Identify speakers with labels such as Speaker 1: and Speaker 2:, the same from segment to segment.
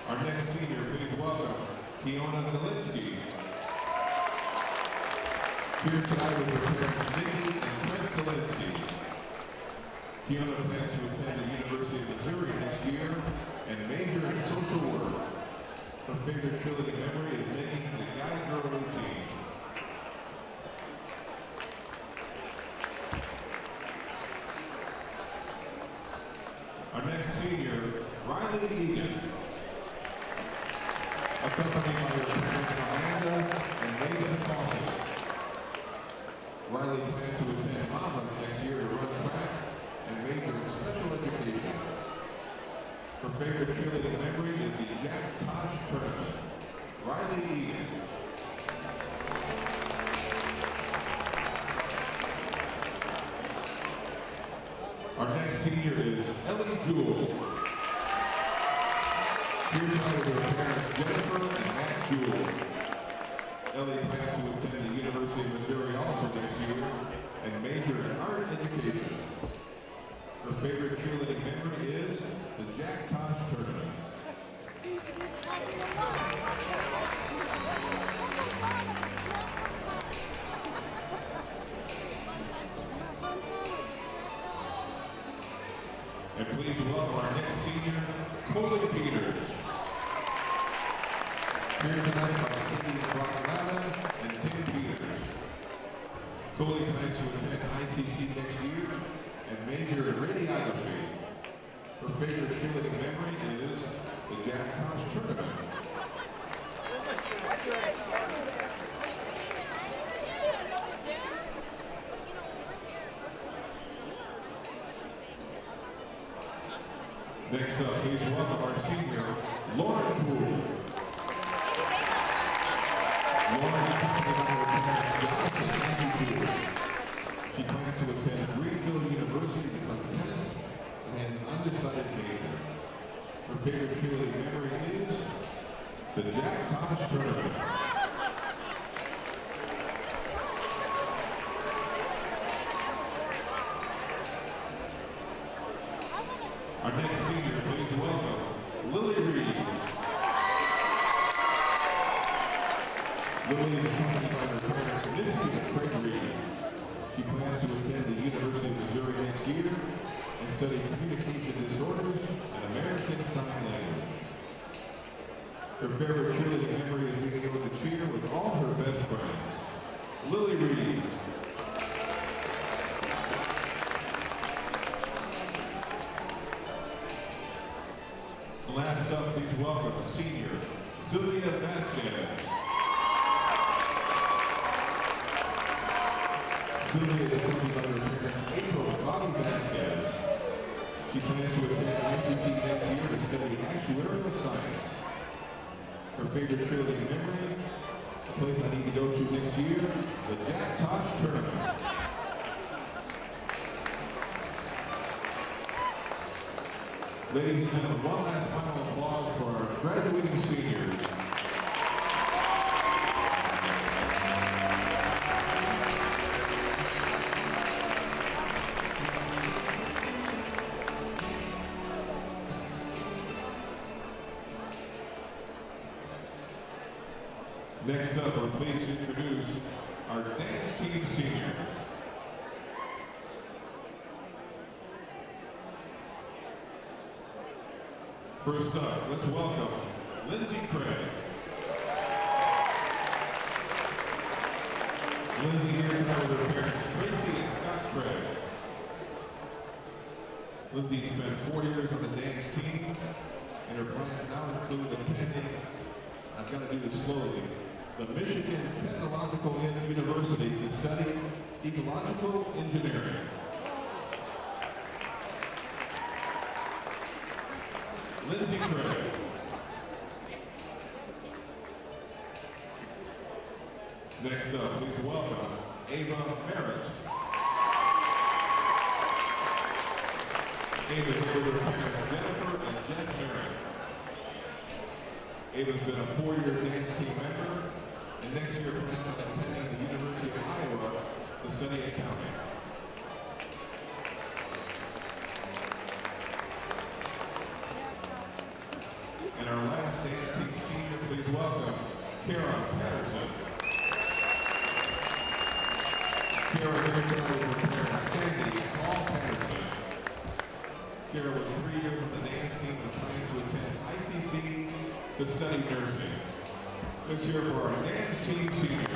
Speaker 1: Our next senior, please welcome Kiona Delinsky. Here tonight with her parents Nikki and Trent Delinsky. Kiona plans to attend the University of Missouri next year and major in social work. Her favorite trilogy memory is making the guy girl routine. Our next senior, Riley Egan. Accompanied by her parents Amanda and Nathan Fawcett. Riley plans to attend Monmouth next year to run track and major in special education. Her favorite cheerleading memory is the Jack Tosh tournament. Riley Egan. Our next senior is Ellie Jewell. Here tonight with her parents Jennifer and Matt Jewell. Ellie plans to attend the University of Missouri also next year and major in art education. Her favorite cheerleading memory is the Jack Tosh tournament. And please welcome our next senior, Coley Peters. Here tonight by Katie Brock-Lavin and Tim Peters. Coley plans to attend ICC next year and major in radiography. Her favorite cheerleading memory is the Jack Tosh tournament. Next up, please welcome our senior, Lauren Poole. Lauren is accompanied by her parents Josh and Andy Poole. She plans to attend Greenville University to become tennis and has an undecided major. Her favorite cheerleading memory is the Jack Tosh tournament. Our next senior, please welcome Lily Reed. Lily is accompanied by her parents Missy and Craig Reed. She plans to attend the University of Missouri next year and study communication disorders and American Sign Language. Her favorite cheerleading memory is being able to cheer with all her best friends. Lily Reed. Last up, please welcome senior Sylvia Vasquez. Sylvia is accompanied by her parents April Bobby Vasquez. She plans to attend ICC next year to study actuarial science. Her favorite cheerleading memory, a place I need to go to next year, the Jack Tosh tournament. Ladies and gentlemen, one last final applause for our graduating seniors. Next up, we're pleased to introduce our dance team seniors. First up, let's welcome Lindsay Craig. Lindsay here tonight with her parents Tracy and Scott Craig. Lindsay spent 4 years on the dance team, and her plans now include attending, I've got to do this slowly, the Michigan Technological University to study ecological engineering. Lindsay Craig. Next up, please welcome Ava Merritt. Ava is here with her parents Jennifer and Jeff Merritt. Ava's been a 4-year dance team member, and next year plans on attending the University of Iowa to study accounting. And our last Kara Patterson. Kara here tonight with her parents, Sandy and Paul Patterson. Kara was 3 years on the dance team and plans to attend ICC to study nursing. Let's hear for our dance team seniors.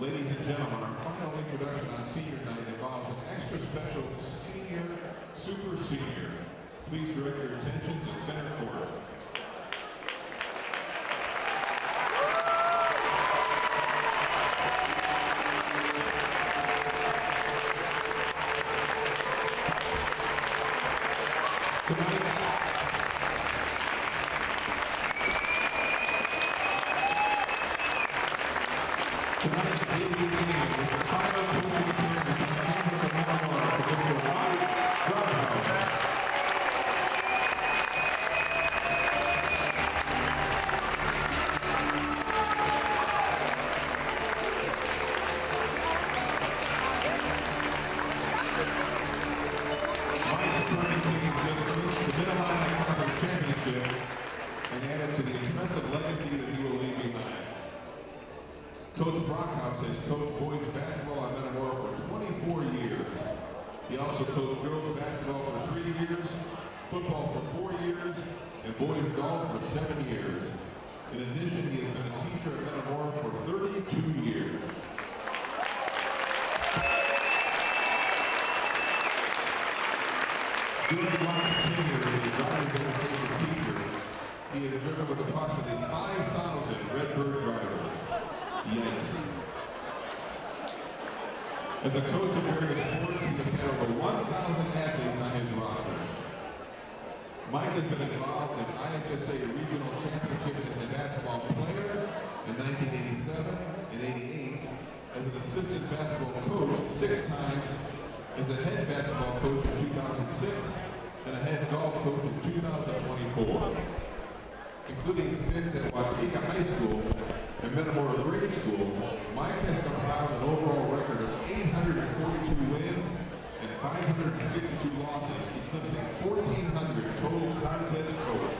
Speaker 1: Ladies and gentlemen, our final introduction on senior night involves an extra special senior, super senior. Please direct your attention to center court. Tonight's debut game is the final coaching appearance on the campus of Metamora for Mr. Redbird. Mike's starting team just reached the Mid-Atlantic Conference Championship and added to the impressive legacy that he will leave behind. Coach Brockhouse has coached boys basketball at Metamora for 24 years. He also coached girls basketball for 3 years, football for 4 years, and boys golf for 7 years. In addition, he has been a teacher at Metamora for 32 years. During Mike's tenure as a driver's education teacher, he has driven with approximately 5,000 Redbird drivers. Yikes. As a coach in various sports, he has had over 1,000 athletes on his rosters. Mike has been involved in IHSA regional championships as a basketball player in 1987 and 88, as an assistant basketball coach 6 times, as a head basketball coach in 2006, and a head golf coach in 2024. Including stints at Watsika High School and Metamora Grade School, Mike has compiled an overall record of 842 wins and 562 losses, eclipsing 1,400 total contests coached.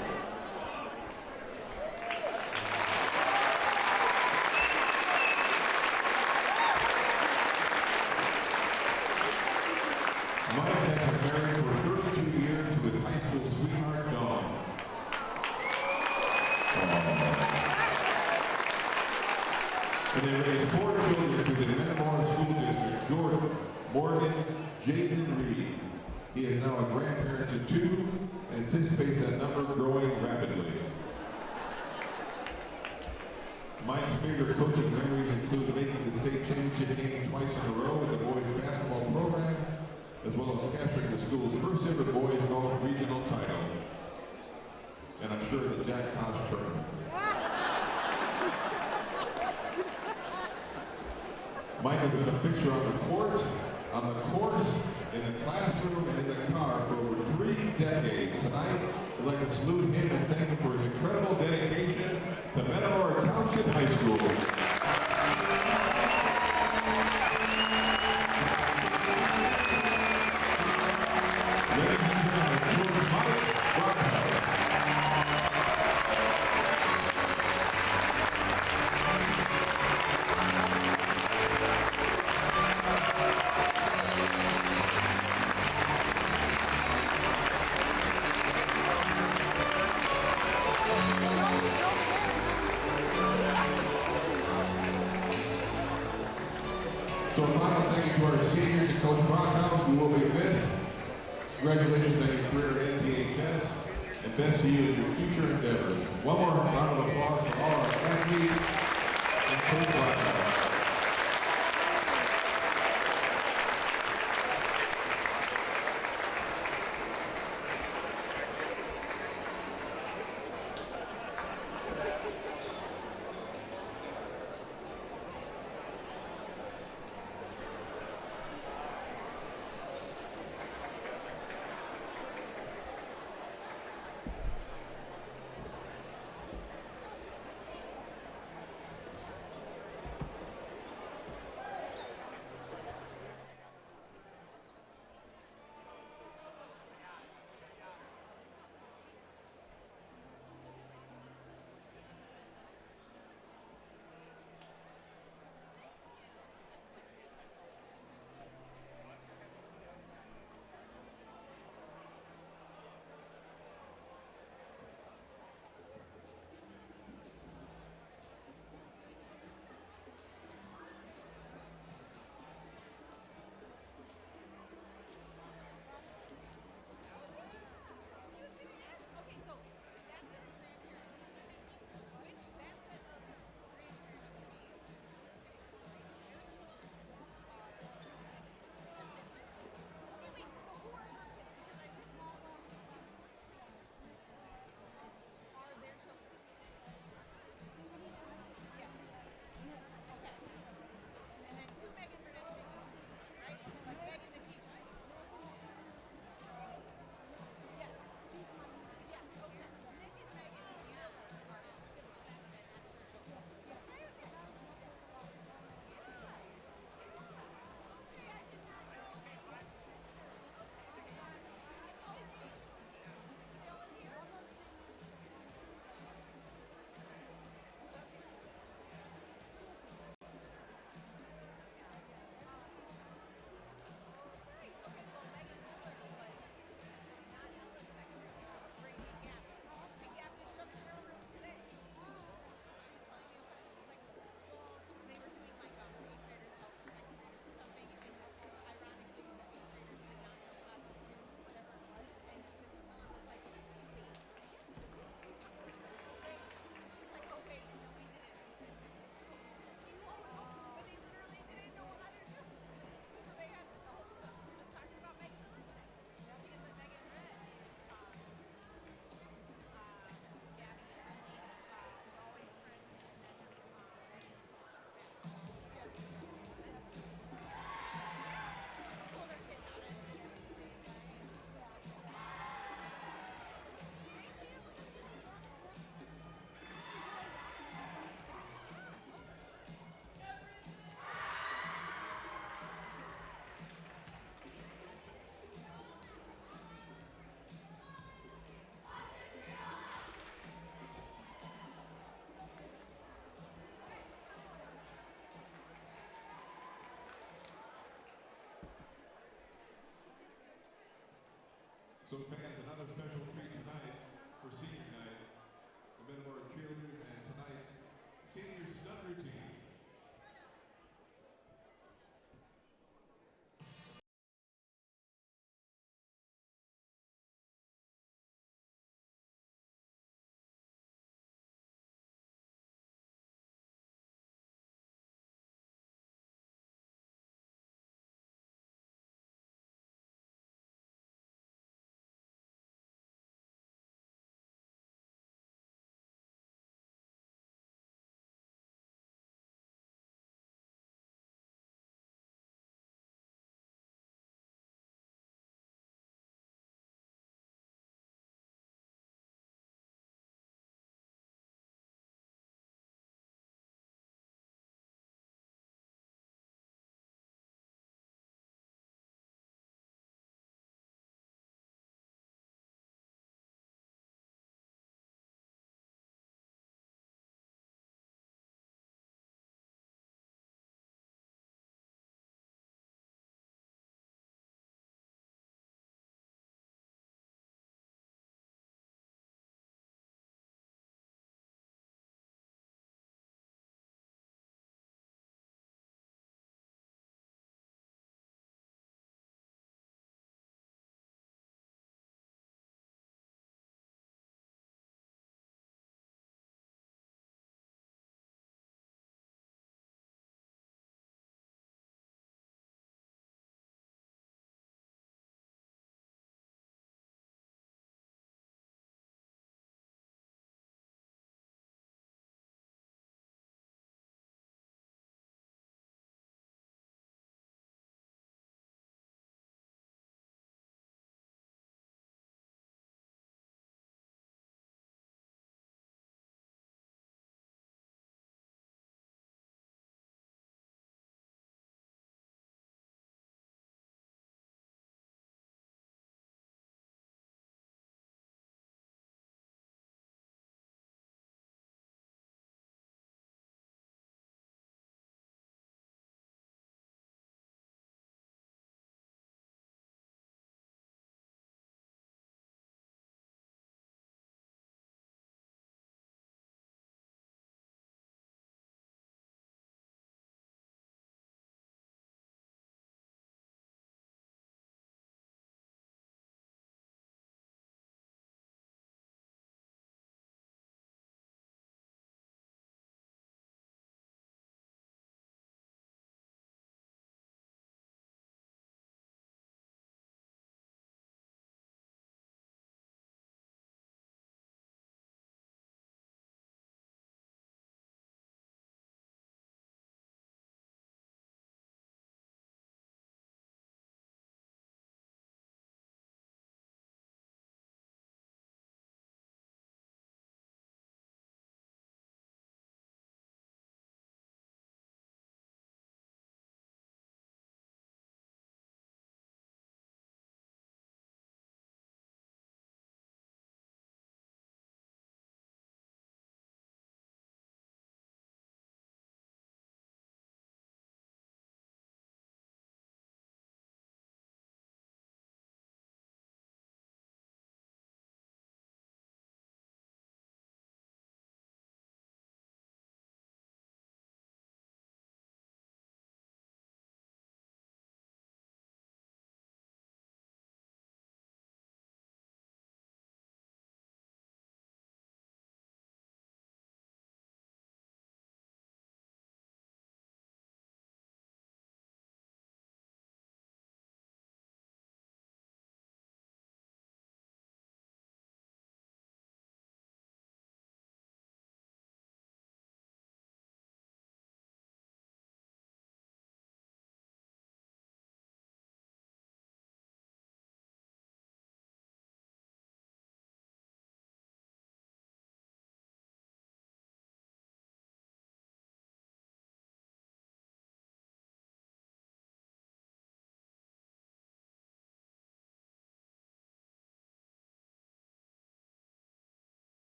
Speaker 1: Mike has been married for 32 years to his high school sweetheart, Dawn. And they raised 4 children through the Metamora School District: Jordan, Morgan, Jaden, and Reed. He is now a grandparent to 2 and anticipates that number growing rapidly. Mike's favorite coaching memories include making the state championship game twice in a row with the boys basketball program, as well as capturing the school's first ever boys golf regional title. And I'm sure the Jack Koch tournament. Mike has been a fixture on the court, on the course, in the classroom, and in the car for over 3 decades. Tonight, we'd like to salute him and thank him for his incredible dedication to Metamora Township High School. Ladies and gentlemen, Coach Mike Brockhouse. So a final thank you to our seniors and Coach Brockhouse, who will be missed. Congratulations on your career at NTHS, and best to you in your future endeavors. One more round of applause for all our athletes and Coach Brockhouse. So fans, another special treat tonight for senior night. The Metamora cheerleaders and tonight's senior stunt routine.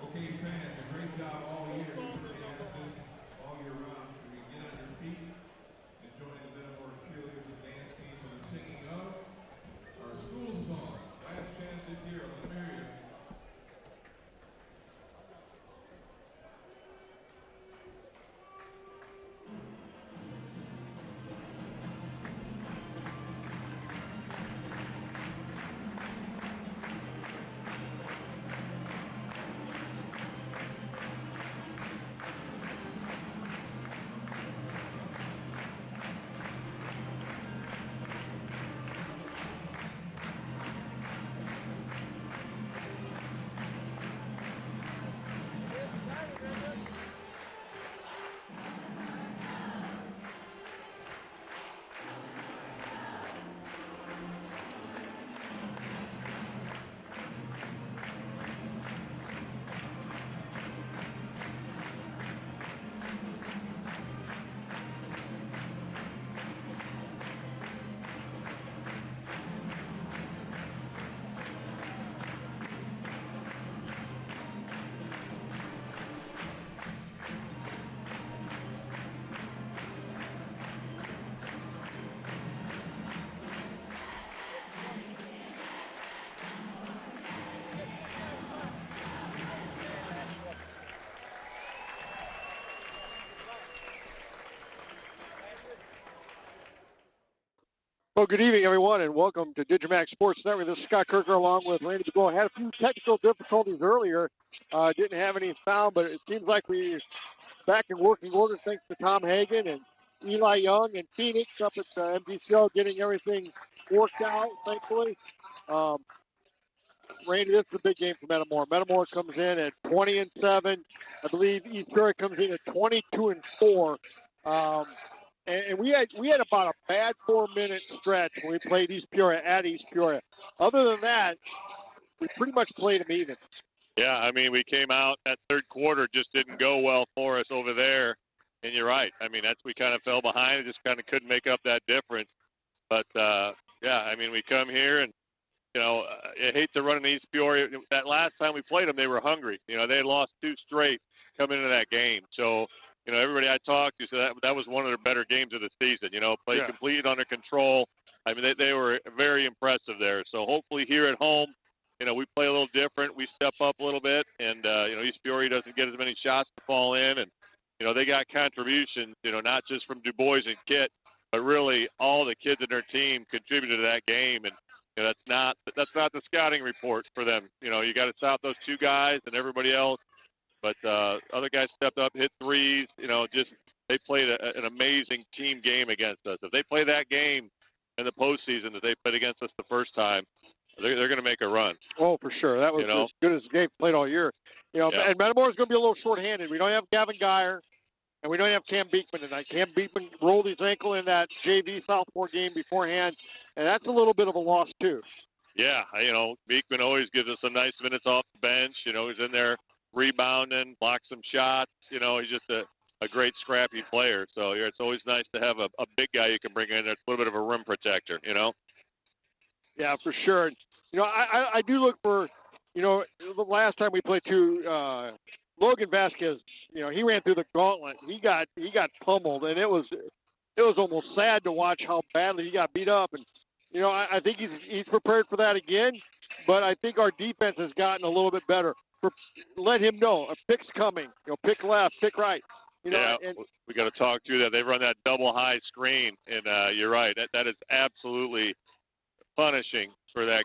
Speaker 1: Okay, fans, a great job all year. All year round. We get on your feet and join the Metamora cheerleaders and dance team for the singing of our school song. Last chance this year. Let me hear you.
Speaker 2: Well, good evening, everyone, and welcome to Digimax Sports Network. This is Scott Kerker along with Randy DeGoe. Had a few technical difficulties earlier. Didn't have any sound, but it seems like we're back in working order thanks to Tom Hagen and Eli Young and Phoenix up at MDCL getting everything worked out, thankfully. Randy, this is a big game for Metamora. Metamora comes in at 20-7. I believe East Peoria comes in at 22-4. And we had about a bad 4-minute stretch when we played East Peoria at East Peoria. Other than that, we pretty much played them even.
Speaker 3: Yeah, I mean, we came out that third quarter, just didn't go well for us over there. And you're right. I mean, we kind of fell behind, just kind of couldn't make up that difference. But, yeah, I mean, we come here and, I hate to run in East Peoria. That last time we played them, they were hungry. They had lost 2 straight coming into that game. So, everybody I talked to said that was one of their better games of the season. Played complete under control. I mean, they were very impressive there. So hopefully here at home, we play a little different. We step up a little bit, and East Peoria doesn't get as many shots to fall in, and they got contributions. Not just from Du Bois and Kit, but really all the kids in their team contributed to that game, and that's not the scouting report for them. You got to stop those 2 guys and everybody else. But other guys stepped up, hit threes. They played an amazing team game against us. If they play that game in the postseason that they played against us the first time, they're going to make a run.
Speaker 2: Oh, for sure. That was as good as the game played all year. And Metamora's going to be a little short-handed. We don't have Gavin Geyer, and we don't have Cam Beekman tonight. Cam Beekman rolled his ankle in that JV sophomore game beforehand, and that's a little bit of a loss too.
Speaker 3: Yeah, Beekman always gives us some nice minutes off the bench. He's in there rebounding, blocks some shots. He's just a great scrappy player. So it's always nice to have a big guy you can bring in there. It's a little bit of a rim protector,
Speaker 2: Yeah, for sure. I do look for, the last time we played Logan Vasquez, he ran through the gauntlet. He got pummeled, and it was almost sad to watch how badly he got beat up. And I think he's prepared for that again. But I think our defense has gotten a little bit better. Let him know a pick's coming. Pick left, pick right.
Speaker 3: Yeah, we got to talk through that. They run that double high screen, and you're right. That is absolutely punishing for that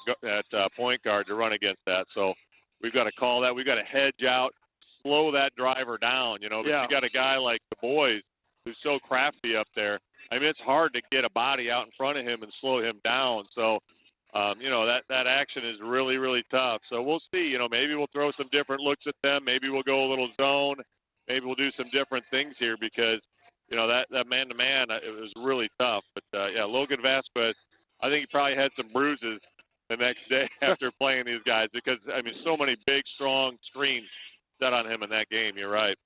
Speaker 3: point guard to run against that. So we've got to call that. We've got to hedge out, slow that driver down. But you got a guy like Du Bois who's so crafty up there. I mean, it's hard to get a body out in front of him and slow him down. So. That action is really, really tough. So we'll see. Maybe we'll throw some different looks at them. Maybe we'll go a little zone. Maybe we'll do some different things here because, that man-to-man, it was really tough. But, Logan Vasquez, I think he probably had some bruises the next day after playing these guys because, I mean, so many big, strong screens set on him in that game. You're right.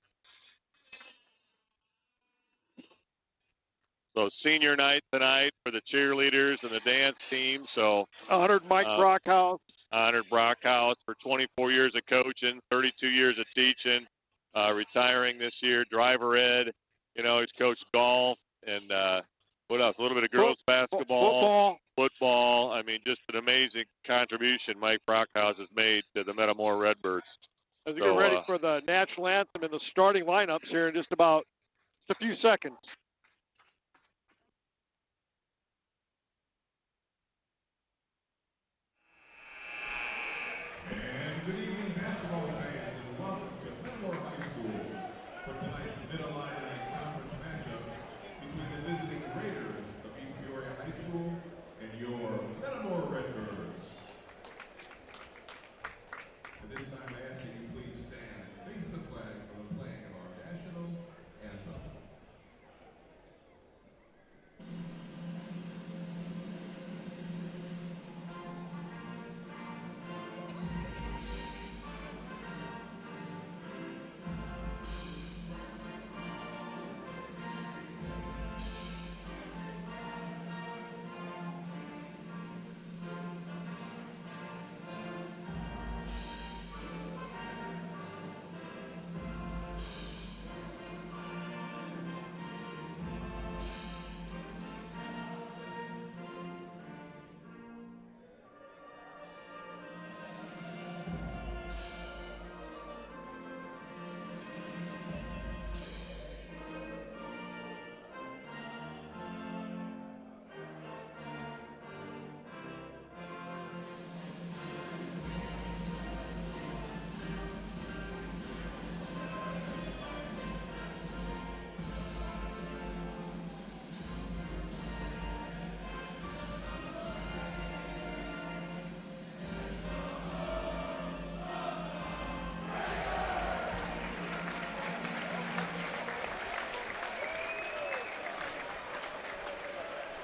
Speaker 3: So senior night tonight for the cheerleaders and the dance team. So
Speaker 2: 100 Mike Brockhouse.
Speaker 3: honored Brockhouse for 24 years of coaching, 32 years of teaching, retiring this year, driver ed. You know, he's coached golf and what else? A little bit of girls basketball, football. I mean, just an amazing contribution Mike Brockhouse has made to the Metamora Redbirds.
Speaker 2: As we get ready for the national anthem and the starting lineups here in just a few seconds.
Speaker 1: And good evening, basketball fans, and welcome to Metamora High School for tonight's Mid-Illini Conference matchup between the visiting Raiders of East Peoria High School and your Metamora Redbirds. At this time, I ask that you please stand and face the flag for the playing of our national anthem.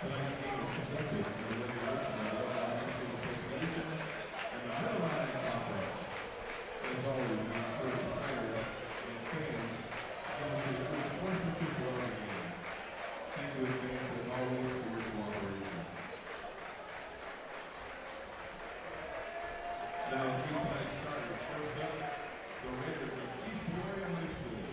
Speaker 1: Tonight's game is conducted in the regulation of the Illinois High School Association and the Mid-Illini Conference. As always, we encourage players and fans to demonstrate good sportsmanship throughout the game. Thank you in advance, as always, for your cooperation. Now let's meet tonight's starters. First up, the Raiders of East Peoria High School.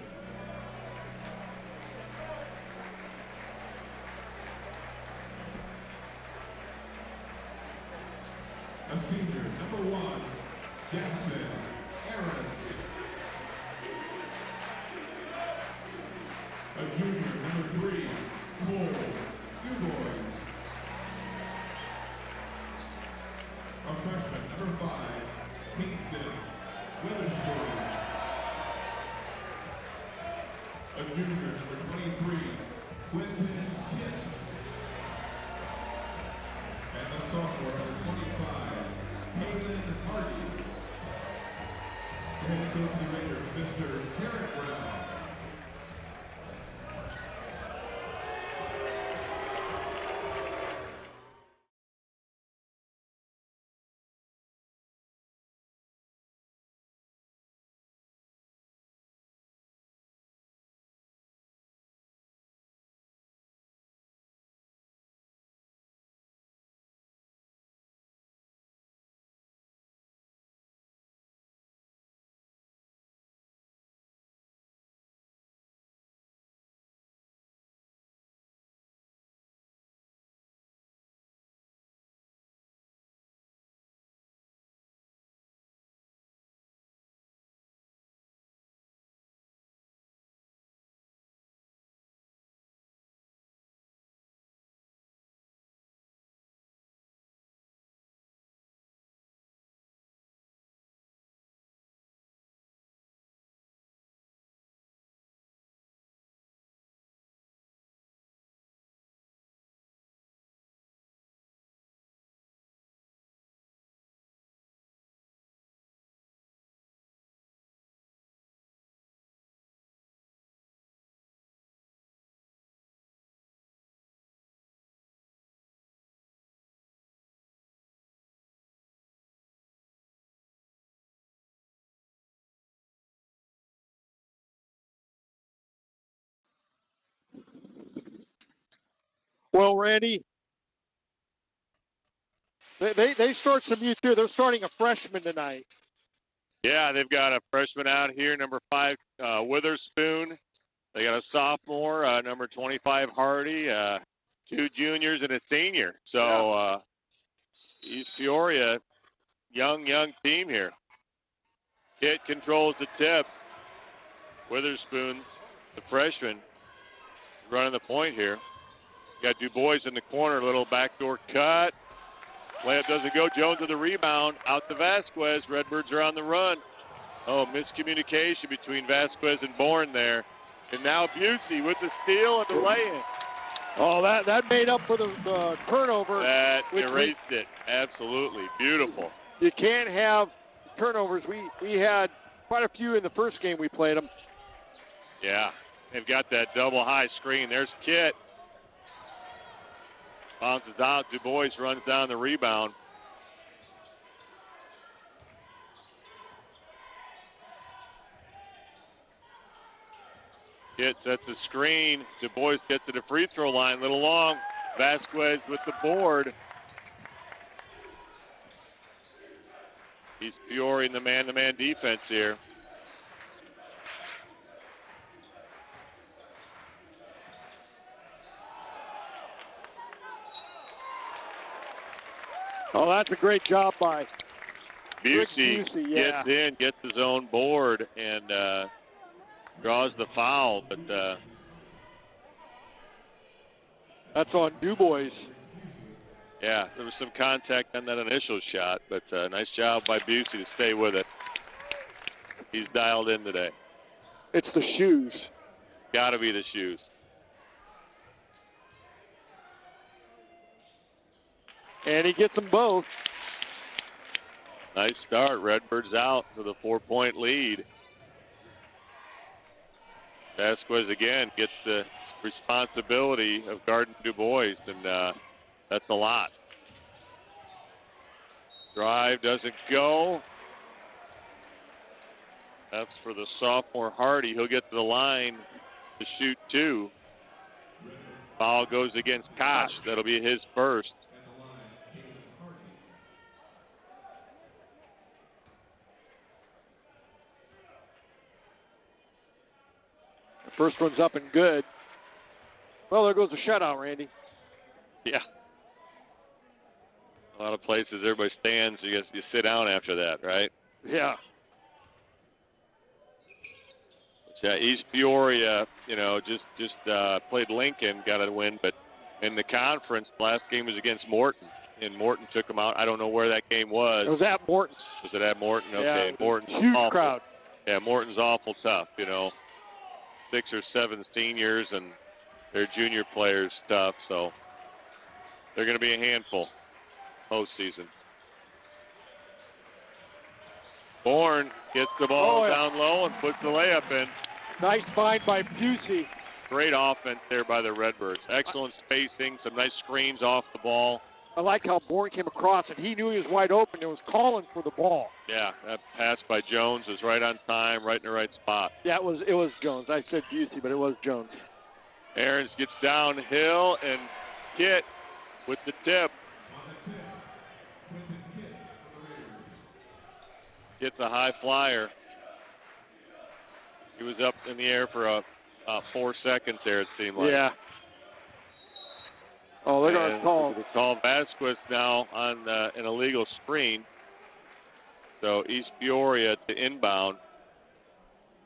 Speaker 1: A senior, number 1, Jackson Aarons. A junior, number 3, Cole Dubois. A freshman, number 5, Kingston Witherspoon. A junior, number 23, Quentin Kent. And the sophomore, number 25, Kaylin Hardy. The head coach of the Raiders, Mr. Jared Brown.
Speaker 2: Well, Randy, They start some youth too. They're starting a freshman tonight.
Speaker 3: Yeah, they've got a freshman out here, number 5, Witherspoon. They got a sophomore, number 25, Hardy, 2 juniors and a senior. So East Peoria, young team here. Kit controls the tip. Witherspoon, the freshman, running the point here. Got DuBois in the corner, little backdoor cut. Layup doesn't go. Jones with the rebound. Out to Vasquez. Redbirds are on the run. Oh, miscommunication between Vasquez and Bourne there. And now Busey with the steal and the lay-in.
Speaker 2: Oh, that made up for the turnover.
Speaker 3: That erased it. Absolutely. Beautiful.
Speaker 2: You can't have turnovers. We had quite a few in the first game we played them.
Speaker 3: Yeah. They've got that double high screen. There's Kit. Bounces out. DuBois runs down the rebound. Kit sets the screen. DuBois gets to the free throw line. Little long. Vasquez with the board. He's Peoria in the man-to-man defense here.
Speaker 2: Oh, that's a great job by
Speaker 3: Busey.
Speaker 2: Yeah.
Speaker 3: Gets in, gets his own board, and draws the foul. But
Speaker 2: that's on DuBois.
Speaker 3: yeah, there was some contact on that initial shot, but nice job by Busey to stay with it. He's dialed in today.
Speaker 2: It's the shoes.
Speaker 3: Got to be the shoes.
Speaker 2: And he gets them both.
Speaker 3: Nice start. Redbirds out with a 4-point lead. Vasquez again gets the responsibility of guarding DuBois, and that's a lot. Drive doesn't go. That's for the sophomore Hardy. He'll get to the line to shoot 2. Foul goes against Kosh. That'll be his first.
Speaker 2: First one's up and good. Well, there goes the shutout, Randy.
Speaker 3: Yeah. A lot of places everybody stands. You sit down after that, right?
Speaker 2: Yeah.
Speaker 3: Yeah, East Peoria, just played Lincoln, got a win, but in the conference, last game was against Morton, and Morton took them out. I don't know where that game was.
Speaker 2: It was at Morton.
Speaker 3: Was it at Morton? Okay,
Speaker 2: yeah,
Speaker 3: Morton's
Speaker 2: huge
Speaker 3: awful.
Speaker 2: Crowd.
Speaker 3: Yeah, Morton's awful tough, 6 or 7 seniors and their junior players tough, so they're going to be a handful postseason. Bourne gets the ball down low and puts the layup in.
Speaker 2: Nice find by Busey.
Speaker 3: Great offense there by the Redbirds. Excellent spacing, some nice screens off the ball.
Speaker 2: I like how Bourne came across, and he knew he was wide open and was calling for the ball.
Speaker 3: Yeah, that pass by Jones is right on time, right in the right spot.
Speaker 2: Yeah, it was Jones. I said Busey, but it was Jones.
Speaker 3: Aarons gets downhill, and Kit with the tip. Gets a high flyer. He was up in the air for 4 seconds there, it seemed like.
Speaker 2: Yeah. Oh, they're going to
Speaker 3: call Vasquez now on an illegal screen. So East Peoria to inbound.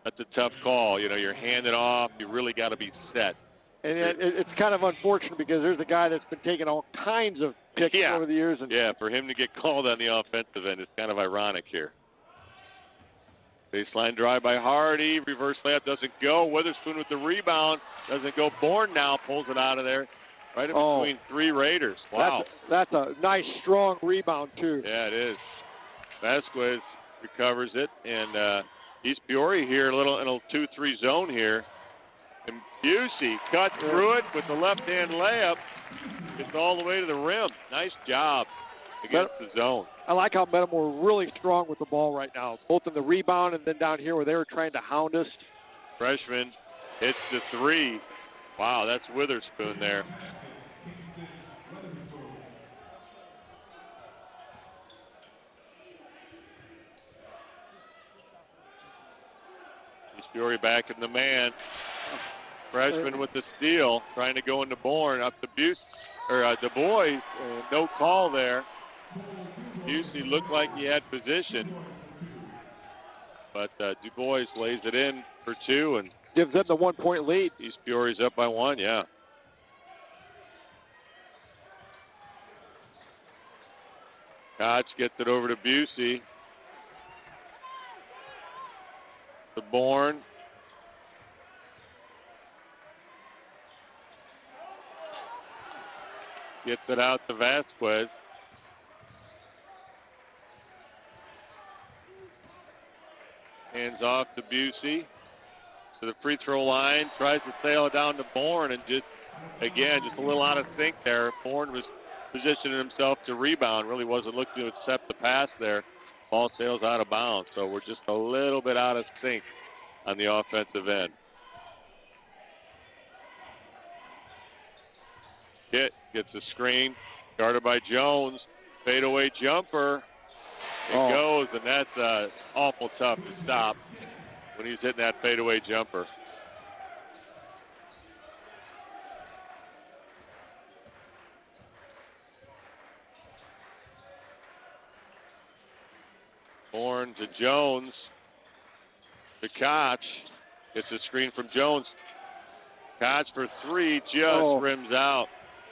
Speaker 3: That's a tough call. You're handed off. You really got to be set.
Speaker 2: And it's kind of unfortunate because there's a guy that's been taking all kinds of picks over the years. And
Speaker 3: yeah, for him to get called on the offensive end is kind of ironic here. Baseline drive by Hardy. Reverse layup doesn't go. Witherspoon with the rebound. Doesn't go. Bourne now pulls it out of there. Right in between 3 Raiders. Wow.
Speaker 2: That's a nice, strong rebound, too.
Speaker 3: Yeah, it is. Vasquez recovers it. And East Peoria here in a little 2-3 zone here. And Busey cuts through it with the left-hand layup. Gets all the way to the rim. Nice job against the zone.
Speaker 2: I like how Metamora really strong with the ball right now, both in the rebound and then down here where they were trying to hound us.
Speaker 3: Freshman hits the 3. Wow, that's Witherspoon there. Peoria back in the man. Freshman with the steal, trying to go into Bourne, up to Du Bois. No call there. Busey looked like he had position, but Du Bois lays it in for 2 and
Speaker 2: gives them the 1-point lead.
Speaker 3: East Peoria's up by 1, yeah. Koch gets it over to Busey. To Bourne. Gets it out to Vasquez. Hands off to Busey. To the free throw line. Tries to sail it down to Bourne and just a little out of sync there. Bourne was positioning himself to rebound. Really wasn't looking to accept the pass there. Ball sails out of bounds. So we're just a little bit out of sync on the offensive end. Kit gets a screen, guarded by Jones. Fadeaway jumper. It goes, and that's awful tough to stop when he's hitting that fadeaway jumper. Bourne to Jones. To Koch. Gets a screen from Jones. Koch for 3, just rims out.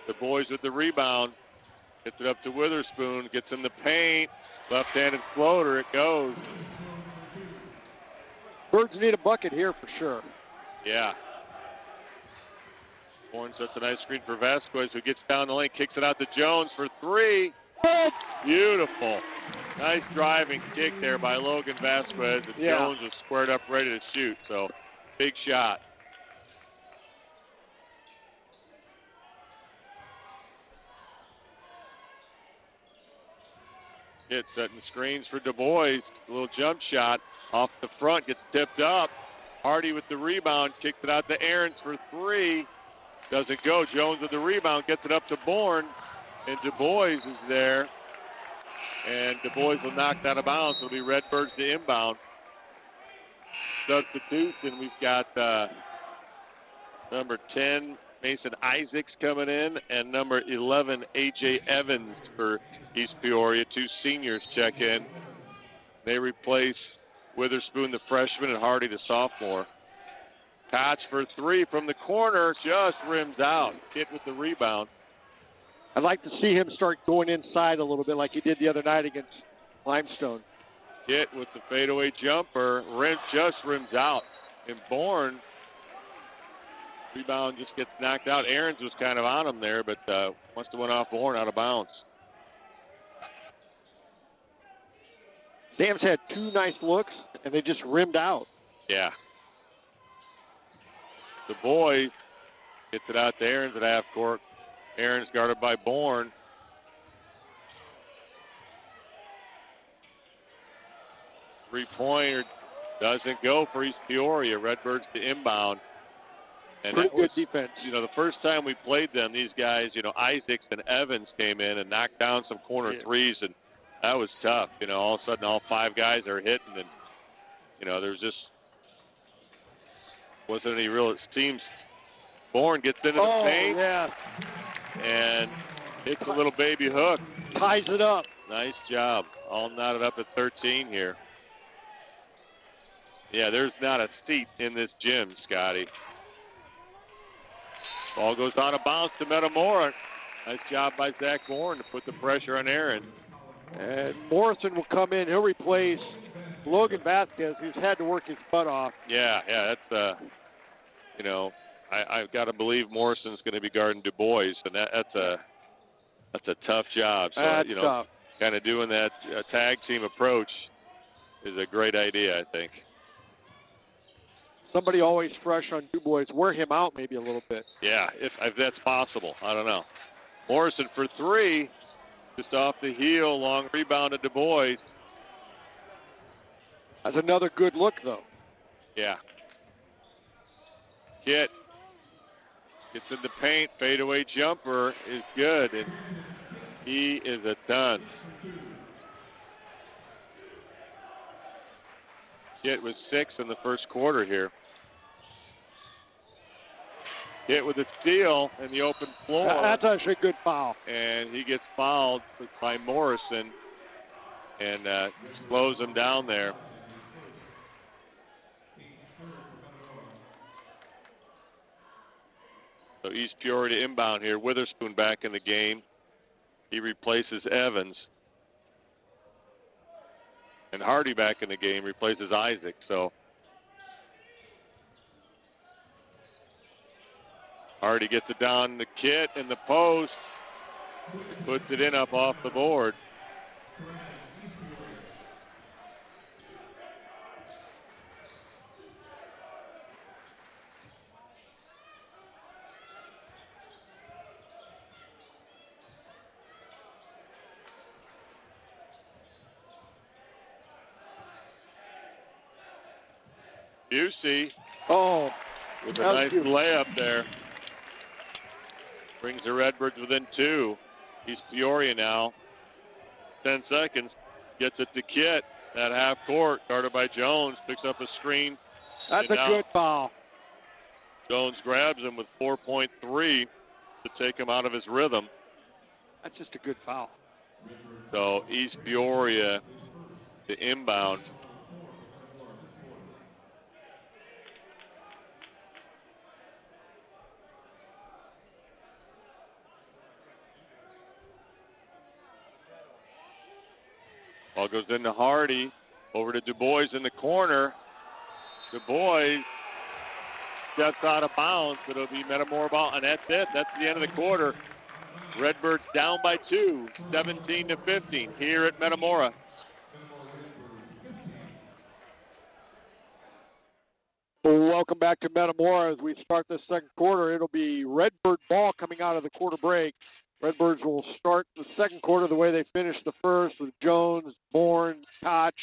Speaker 3: The boys with the rebound. Gets it up to Witherspoon. Gets in the paint. Left-handed floater. It goes.
Speaker 2: Birds need a bucket here for sure.
Speaker 3: Yeah. Bourne sets a nice screen for Vasquez, who gets down the lane, kicks it out to Jones for 3. Beautiful. Nice driving kick there by Logan Vasquez. And Jones was squared up ready to shoot. So, big shot. Kit setting screens for Du Bois. A little jump shot off the front, gets tipped up. Hardy with the rebound, kicks it out to Aarons for 3. Doesn't go. Jones with the rebound, gets it up to Bourne. And Du Bois is there. And Du Bois will knock that out of bounds. It'll be Redbirds to inbound. Substitution, we've got number 10, Mason Isaacs coming in, and number 11, A.J. Evans for East Peoria. 2 seniors check in. They replace Witherspoon, the freshman, and Hardy, the sophomore. Koch for 3 from the corner, just rims out. Kit with the rebound.
Speaker 2: I'd like to see him start going inside a little bit like he did the other night against Limestone.
Speaker 3: Kit with the fadeaway jumper, just rims out. And Bourne, rebound just gets knocked out. Aarons was kind of on him there, but must have went off Bourne out of bounds.
Speaker 2: Sam's had 2 nice looks, and they just rimmed out.
Speaker 3: Yeah. Du Bois gets it out to Aarons at half court. Aarons guarded by Bourne. Three-pointer doesn't go for East Peoria. Redbirds to inbound. And
Speaker 2: pretty good defense.
Speaker 3: The first time we played them, these guys, Isaacs and Evans came in and knocked down some corner threes, and that was tough. All of a sudden all 5 guys are hitting, and, there's just wasn't any real teams. Bourne gets into the paint. And hits a little baby hook.
Speaker 2: Ties it up.
Speaker 3: Nice job. All knotted up at 13 here. Yeah, there's not a seat in this gym, Scotty. Ball goes out of bounds to Metamora. Nice job by Zach Bourne to put the pressure on Aaron.
Speaker 2: And Morrison will come in. He'll replace Logan Vasquez, who's had to work his butt off.
Speaker 3: Yeah, that's, I've got to believe Morrison's going to be guarding Du Bois, and that's a tough job. So,
Speaker 2: That's tough.
Speaker 3: Kind of doing that tag team approach is a great idea, I think.
Speaker 2: Somebody always fresh on Du Bois. Wear him out maybe a little bit.
Speaker 3: Yeah, if that's possible. I don't know. Morrison for 3, just off the heel, long rebound to Du Bois.
Speaker 2: That's another good look, though.
Speaker 3: Yeah. Kit gets in the paint. Fadeaway jumper is good, and he is a done. It was 6 in the first quarter here. Hit with a steal in the open floor.
Speaker 2: That's actually a good foul.
Speaker 3: And he gets fouled by Morrison and slows him down there. So East Peoria to inbound here. Witherspoon back in the game. He replaces Evans. And Hardy back in the game, replaces Isaac. So Hardy gets it down the kit in the post. Puts it in up off the board. Busey.
Speaker 2: Oh,
Speaker 3: with a nice layup there. Brings the Redbirds within 2. East Peoria now. 10 seconds. Gets it to Kit at half court. Guarded by Jones. Picks up a screen.
Speaker 2: That's a good foul.
Speaker 3: Jones grabs him with 4.3 to take him out of his rhythm.
Speaker 2: That's just a good foul.
Speaker 3: So East Peoria to inbound. Ball goes into Hardy. Over to Du Bois in the corner. Du Bois steps out of bounds, but it'll be Metamora ball, and that's it. That's the end of the quarter. Redbirds down by 2, 17-15 here at Metamora.
Speaker 2: Welcome back to Metamora as we start this second quarter. It'll be Redbird ball coming out of the quarter break. Redbirds will start the second quarter the way they finished the first with Jones, Bourne, Koch,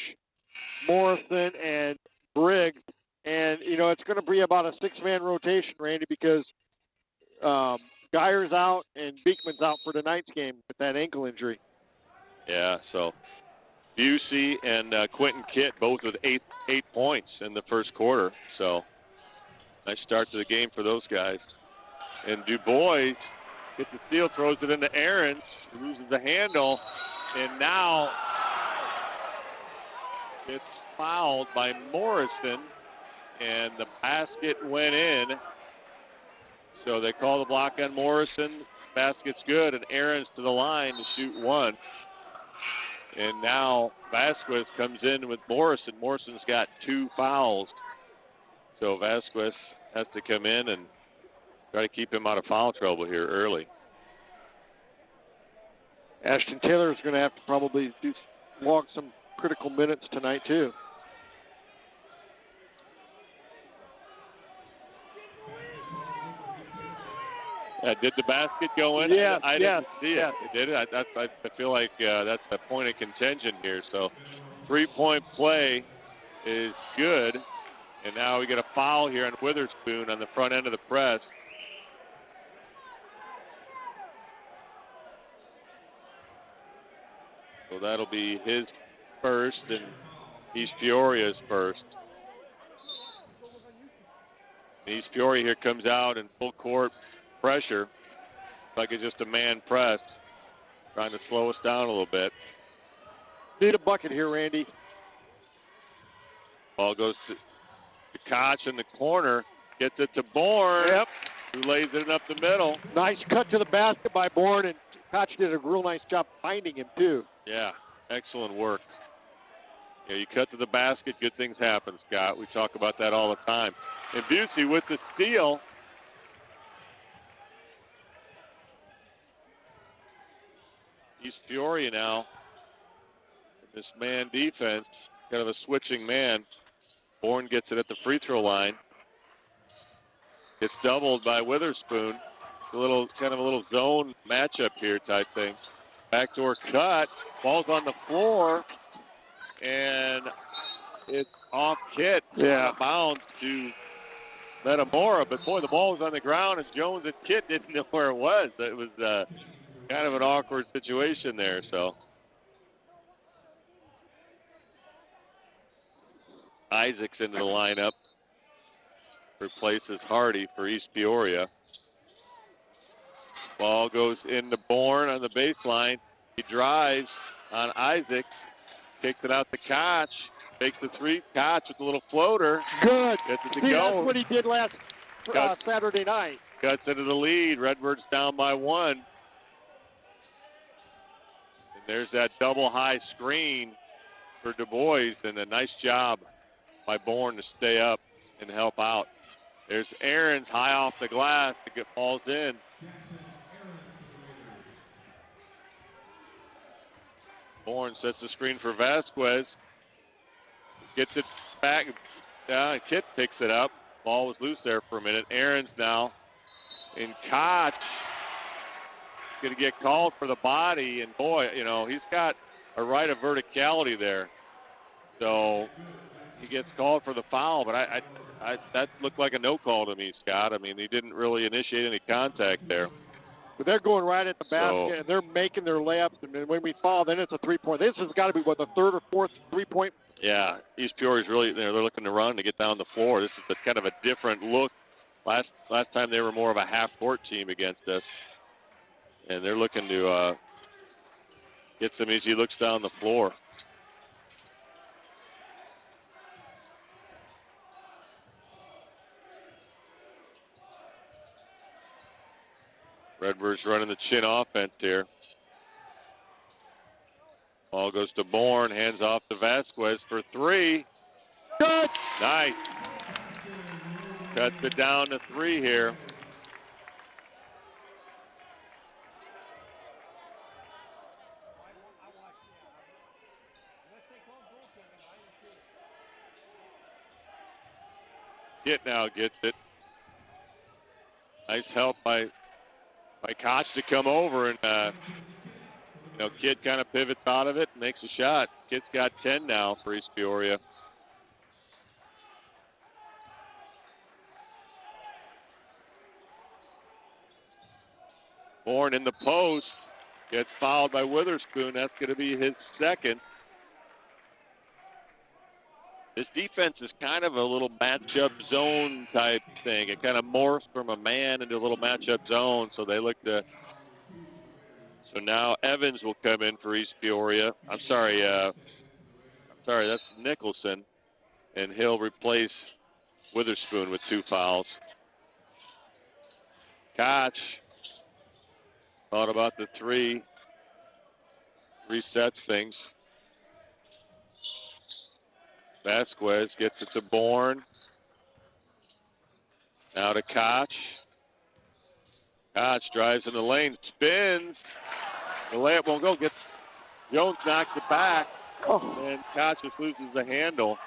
Speaker 2: Morrison, and Briggs. And, you know, it's going to be about a 6-man rotation, Randy, because Geyer's out and Beekman's out for tonight's game with that ankle injury.
Speaker 3: Yeah, so Busey and Quentin Kitt both with eight points in the first quarter. So nice start to the game for those guys. And Du Bois gets the steal, throws it into Aarons, loses the handle, and now it's fouled by Morrison, and the basket went in. So they call the block on Morrison. Basket's good, and Aarons to the line to shoot 1. And now Vasquez comes in with Morrison. Morrison's got 2 fouls. So Vasquez has to come in and try to keep him out of foul trouble here early.
Speaker 2: Ashton Taylor is going to have to probably log some critical minutes tonight, too.
Speaker 3: Did the basket go in?
Speaker 2: Yes,
Speaker 3: I didn't see it.
Speaker 2: yes.
Speaker 3: It did. I feel like that's a point of contention here. So 3-point play is good. And now we get a foul here on Witherspoon on the front end of the press. So that'll be his first and East Peoria's first. East Peoria here comes out in full court pressure. Like it's just a man press. Trying to slow us down a little bit.
Speaker 2: Need a bucket here, Randy.
Speaker 3: Ball goes to Koch in the corner. Gets it to Bourne.
Speaker 2: Yep.
Speaker 3: Who lays it up the middle.
Speaker 2: Nice cut to the basket by Bourne, and Koch did a real nice job finding him, too.
Speaker 3: Yeah, excellent work. Yeah, you cut to the basket, good things happen, Scott. We talk about that all the time. And Busey with the steal. East Peoria now. This man defense, kind of a switching man. Bourne gets it at the free throw line. Gets doubled by Witherspoon. A little zone matchup here type thing. Backdoor cut. Ball's on the floor. And it's off Kit.
Speaker 2: Yeah.
Speaker 3: Out of bounds to Metamora. But boy, the ball was on the ground and Jones and Kit didn't know where it was. It was kind of an awkward situation there. So Isaacs into the lineup. Replaces Hardy for East Peoria. Ball goes into Bourne on the baseline. He drives on Isaacs. Kicks it out to Koch. Takes the three. Koch with a little floater.
Speaker 2: Good.
Speaker 3: Gets it to
Speaker 2: See,
Speaker 3: go.
Speaker 2: that's what he did last Saturday night.
Speaker 3: Cuts into the lead. Redbirds down by 1. And there's that double high screen for Du Bois, and a nice job by Bourne to stay up and help out. There's Aarons high off the glass to get falls in. Bourne sets the screen for Vasquez. Gets it back. Kit picks it up. Ball was loose there for a minute. Aarons now. And Koch going to get called for the body. And boy, you know, he's got a right of verticality there. So he gets called for the foul. But that looked like a no call to me, Scott. I mean, he didn't really initiate any contact there.
Speaker 2: But they're going right at the basket, and they're making their layups. And then when we foul, then it's a three-point. This has got to be, what, the third or fourth three-point?
Speaker 3: Yeah, East Peoria's really, they're looking to run to get down the floor. This is kind of a different look. Last time they were more of a half-court team against us. And they're looking to get some easy looks down the floor. Redbirds running the chin offense here. Ball goes to Bourne, hands off to Vasquez for 3.
Speaker 2: Good.
Speaker 3: Nice. Cuts it down to 3 here. Kit now gets it. Nice help by Koch to come over, and Kid kind of pivots out of it and makes a shot. Kid's got 10 now for East Peoria. Bourne in the post, gets fouled by Witherspoon. That's going to be his second. This defense is kind of a little matchup zone type thing. It kind of morphs from a man into a little matchup zone, so they look to. So now Evans will come in for East Peoria. I'm sorry, that's Nicholson, and he'll replace Witherspoon with 2 fouls. Koch thought about the 3, resets things. Vasquez gets it to Bourne. Now to Koch. Koch drives in the lane, spins. The layup won't go. Jones knocks it back, and Koch just loses the handle.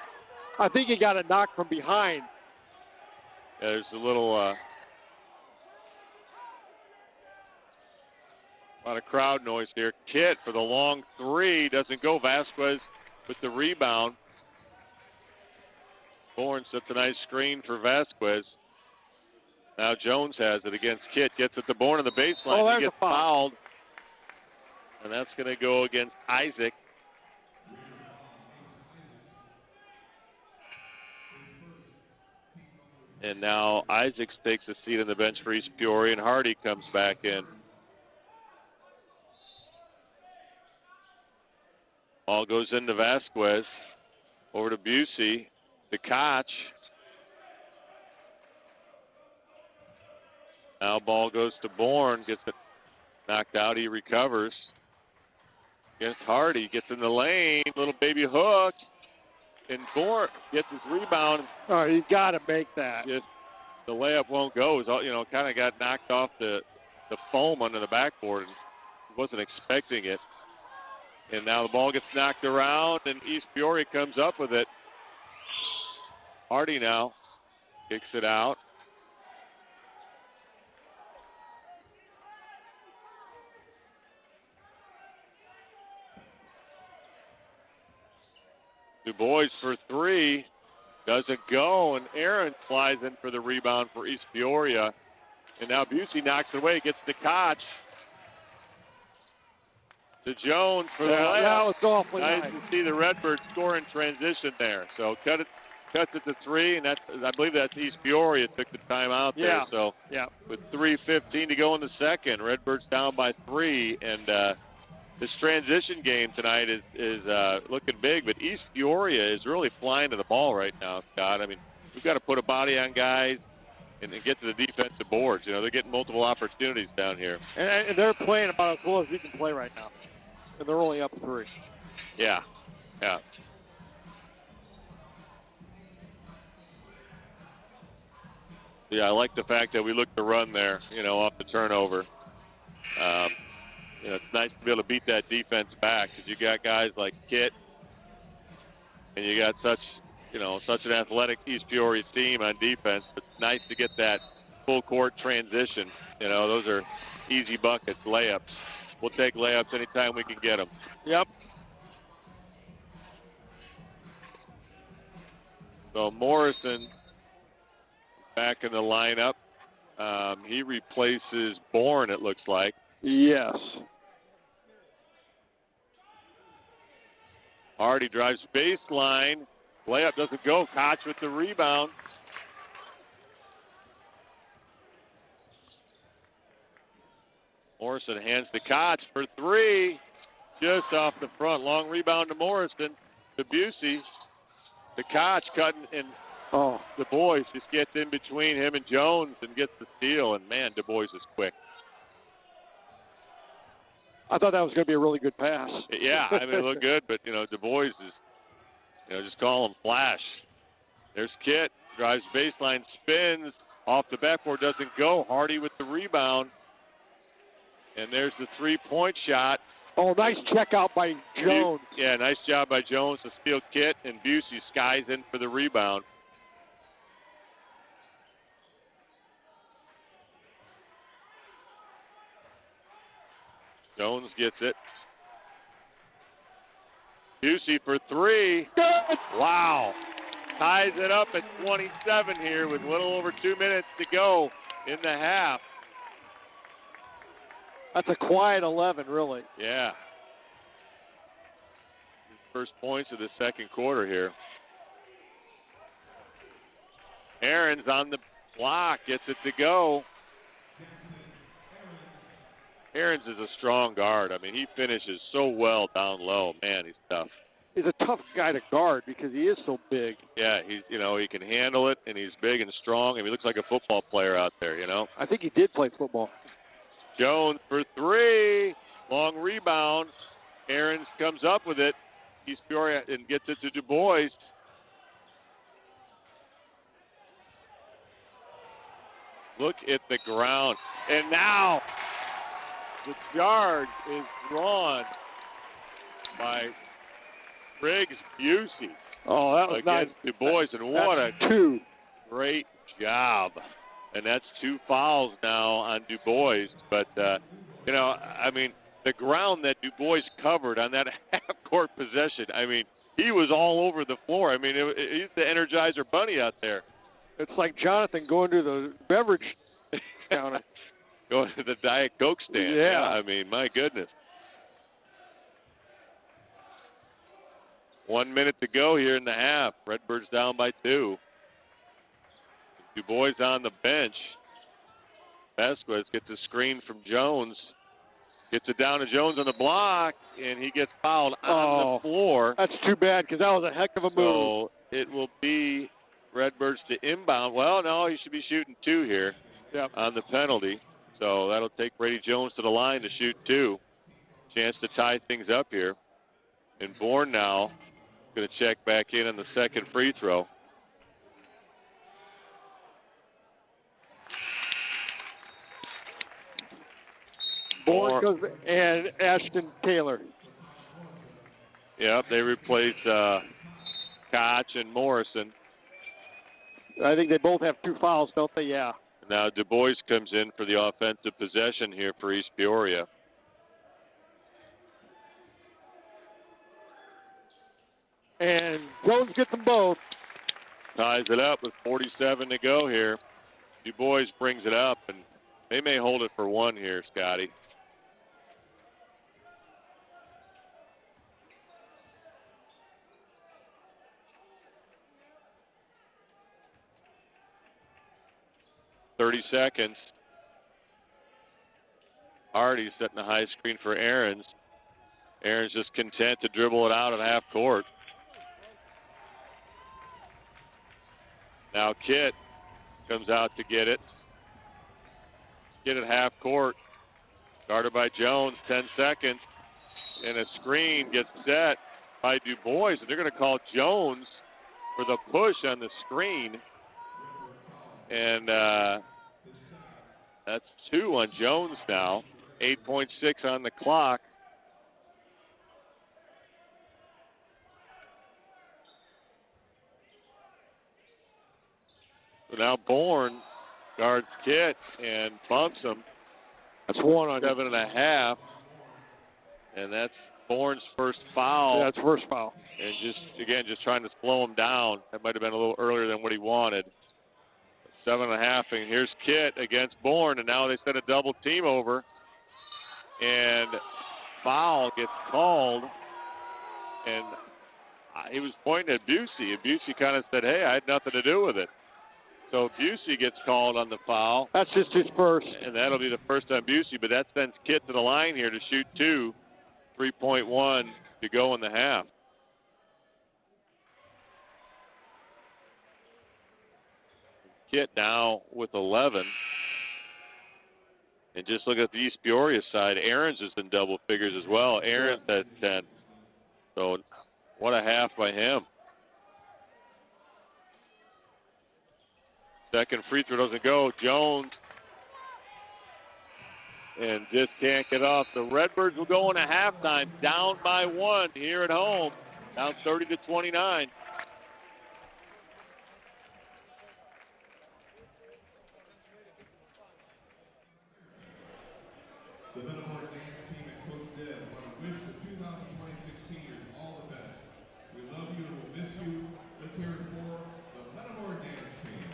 Speaker 2: I think he got a knock from behind.
Speaker 3: Yeah, there's a little lot of crowd noise here. Kit for the long 3 doesn't go. Vasquez with the rebound. Bourne sets a nice screen for Vasquez. Now Jones has it against Kit. Gets it to Bourne on the baseline. He gets fouled. And that's going to go against Isaac. And now Isaacs takes a seat on the bench for East Peoria, and Hardy comes back in. Ball goes into Vasquez. Over to Busey. To Koch. Now ball goes to Bourne. Gets it knocked out. He recovers. Against Hardy. Gets in the lane. Little baby hook. And Bourne gets his rebound.
Speaker 2: Oh, you got to make that.
Speaker 3: Just the layup won't go. It was, kind of got knocked off the foam under the backboard. He wasn't expecting it. And now the ball gets knocked around, and East Peoria comes up with it. Hardy now kicks it out. Du Bois for 3. Doesn't go, and Aaron flies in for the rebound for East Peoria. And now Busey knocks it away, gets to Koch. To Jones for the layup.
Speaker 2: That was awfully
Speaker 3: nice to see the Redbirds score in transition there. So cut it cuts it to 3, and I believe that's East Peoria took the timeout there.
Speaker 2: Yeah.
Speaker 3: So
Speaker 2: Yeah.
Speaker 3: with 3:15 to go in the second, Redbirds down by 3, and this transition game tonight is looking big. But East Peoria is really flying to the ball right now, Scott. I mean, we've got to put a body on guys and get to the defensive boards. You know, they're getting multiple opportunities down here.
Speaker 2: And they're playing about as well as we can play right now. And they're only up 3.
Speaker 3: Yeah. Yeah, I like the fact that we look to run there, you know, off the turnover. You know, it's nice to be able to beat that defense back because you got guys like Kit, and you got such an athletic East Peoria team on defense. But it's nice to get that full court transition. You know, those are easy buckets, layups. We'll take layups anytime we can get them.
Speaker 2: Yep.
Speaker 3: So Morrison back in the lineup. He replaces Bourne, it looks like.
Speaker 2: Yes.
Speaker 3: Hardy drives baseline. Layup doesn't go. Koch with the rebound. Morrison hands to Koch for 3. Just off the front. Long rebound to Morrison. To Busey. To Koch cutting, and Du Bois just gets in between him and Jones and gets the steal. And, man, Du Bois is quick.
Speaker 2: I thought that was going to be a really good pass.
Speaker 3: Yeah, I mean, it looked good, but, you know, Du Bois is, you know, just call him flash. There's Kit, drives baseline, spins, off the backboard, doesn't go. Hardy with the rebound. And there's the three-point shot.
Speaker 2: Oh, nice check out by Jones.
Speaker 3: Yeah, nice job by Jones to steal Kit, and Busey skies in for the rebound. Jones gets it. Busey for 3.
Speaker 2: Good.
Speaker 3: Wow. Ties it up at 27 here with a little over 2 minutes to go in the half.
Speaker 2: That's a quiet 11, really.
Speaker 3: Yeah. First points of the second quarter here. Aaron's on the block, gets it to go. Aaron's is a strong guard. I mean, he finishes so well down low. Man, he's tough.
Speaker 2: He's a tough guy to guard because he is so big.
Speaker 3: Yeah, he's, you know, he can handle it, and he's big and strong, and he looks like a football player out there, you know.
Speaker 2: I think he did play football.
Speaker 3: Jones for 3. Long rebound. Aaron's comes up with it. East Peoria and gets it to Du Bois. Look at the ground. And now the charge is drawn by Briggs Busey.
Speaker 2: Oh, that was nice.
Speaker 3: Against Du Bois, and what a great job. And that's 2 fouls now on Du Bois. But, you know, I mean, the ground that Du Bois covered on that half-court possession, I mean, he was all over the floor. I mean, he's the Energizer Bunny out there.
Speaker 2: It's like Jonathan going to the beverage counter.
Speaker 3: Going to the Diet Coke stand.
Speaker 2: Yeah.
Speaker 3: I mean, my goodness. 1 minute to go here in the half. Redbirds down by 2. Du Bois on the bench. Vasquez gets a screen from Jones. Gets it down to Jones on the block, and he gets fouled on the floor.
Speaker 2: That's too bad because that was a heck of a move.
Speaker 3: So it will be Redbirds to inbound. Well, no, he should be shooting 2 here on the penalty. So that'll take Brady Jones to the line to shoot 2. Chance to tie things up here. And Bourne now going to check back in on the second free throw.
Speaker 2: Bourne goes and Ashton Taylor.
Speaker 3: Yep, they replace Koch and Morrison.
Speaker 2: I think they both have 2 fouls, don't they? Yeah.
Speaker 3: Now Du Bois comes in for the offensive possession here for East Peoria.
Speaker 2: And Jones gets them both.
Speaker 3: Ties it up with 47 to go here. Du Bois brings it up, and they may hold it for 1 here, Scotty. 30 seconds. Hardy setting a high screen for Aarons. Aarons just content to dribble it out at half court. Now Kitt comes out to get it. Kitt at half court. Guarded by Jones, 10 seconds. And a screen gets set by Du Bois. And they're going to call Jones for the push on the screen. And that's 2 on Jones now. 8.6 on the clock. So now Bourne guards Kitt and bumps him.
Speaker 2: That's 1 on
Speaker 3: 7.5. And that's Bourne's first foul.
Speaker 2: Yeah, that's first foul.
Speaker 3: And just trying to slow him down. That might have been a little earlier than what he wanted. 7.5, and here's Kitt against Bourne, and now they send a double team over. And foul gets called. And he was pointing at Busey. And Busey kind of said, hey, I had nothing to do with it. So Busey gets called on the foul.
Speaker 2: That's just his first.
Speaker 3: And that'll be the first on Busey, but that sends Kitt to the line here to shoot 2. 3.1 to go in the half. Kitt now with 11. And just look at the East Peoria side. Aarons is in double figures as well. Aarons at 10. So what a half by him. Second free throw doesn't go. Jones. And just can't get off. The Redbirds will go into halftime down by 1 here at home. Down 30-29.
Speaker 1: The Metamora dance team and Coach Deb want to wish the 2026 seniors all the best. We love you and we'll miss you. Let's hear it for the Metamora dance team.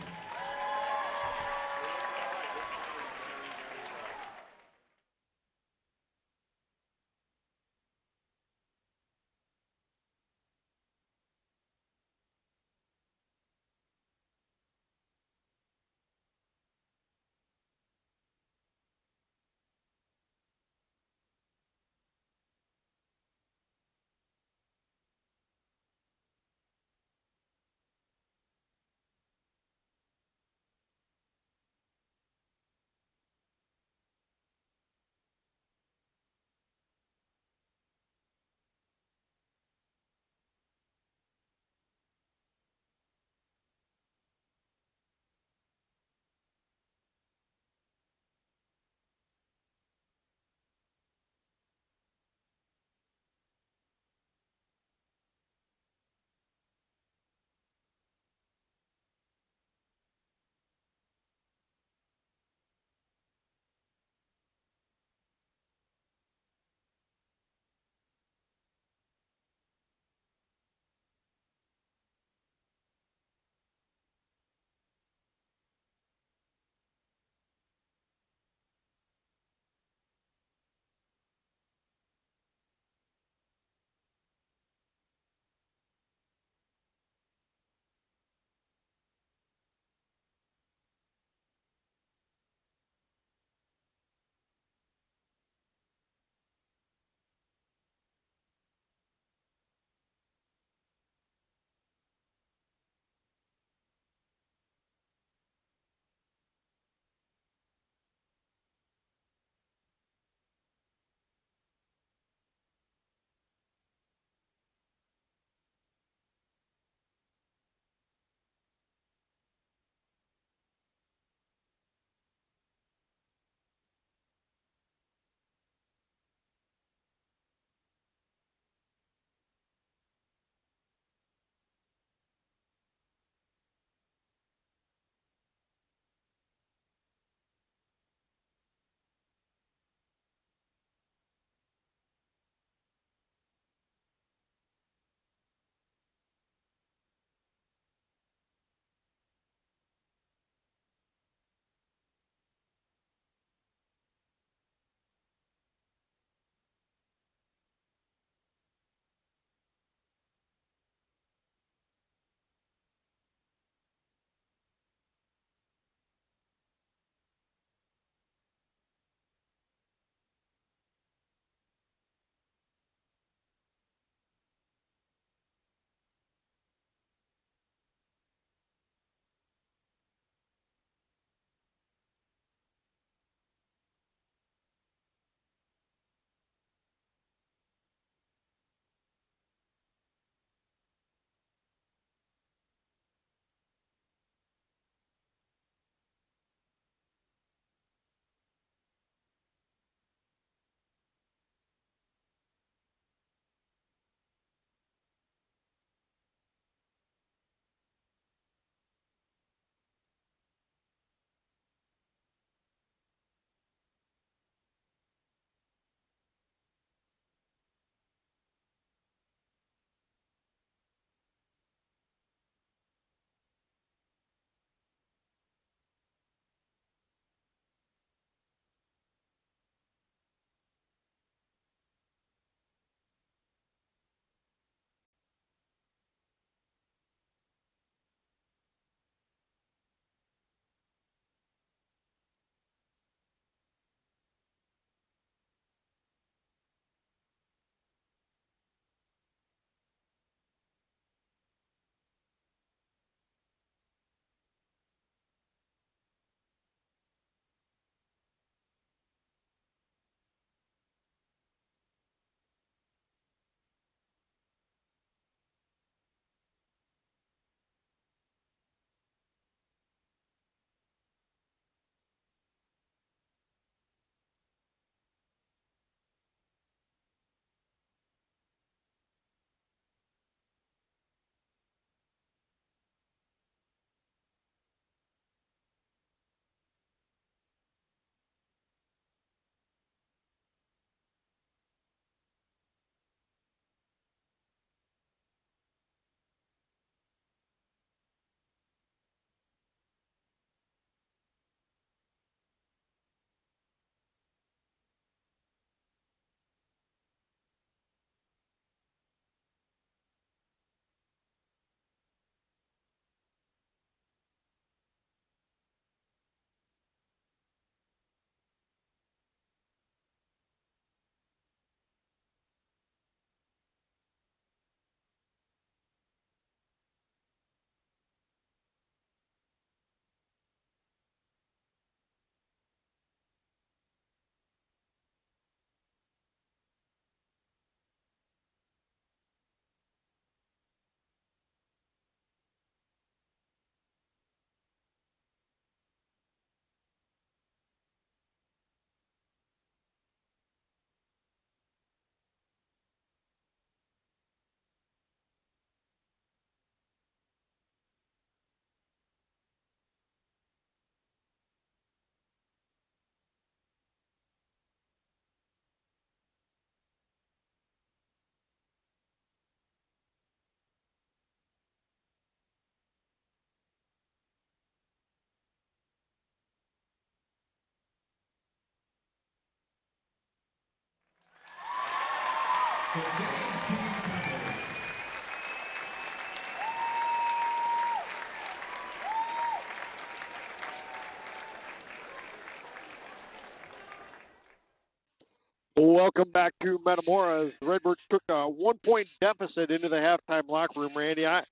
Speaker 2: Welcome back to Metamora as the Redbirds took a 1-point deficit into the halftime locker room, Randy. I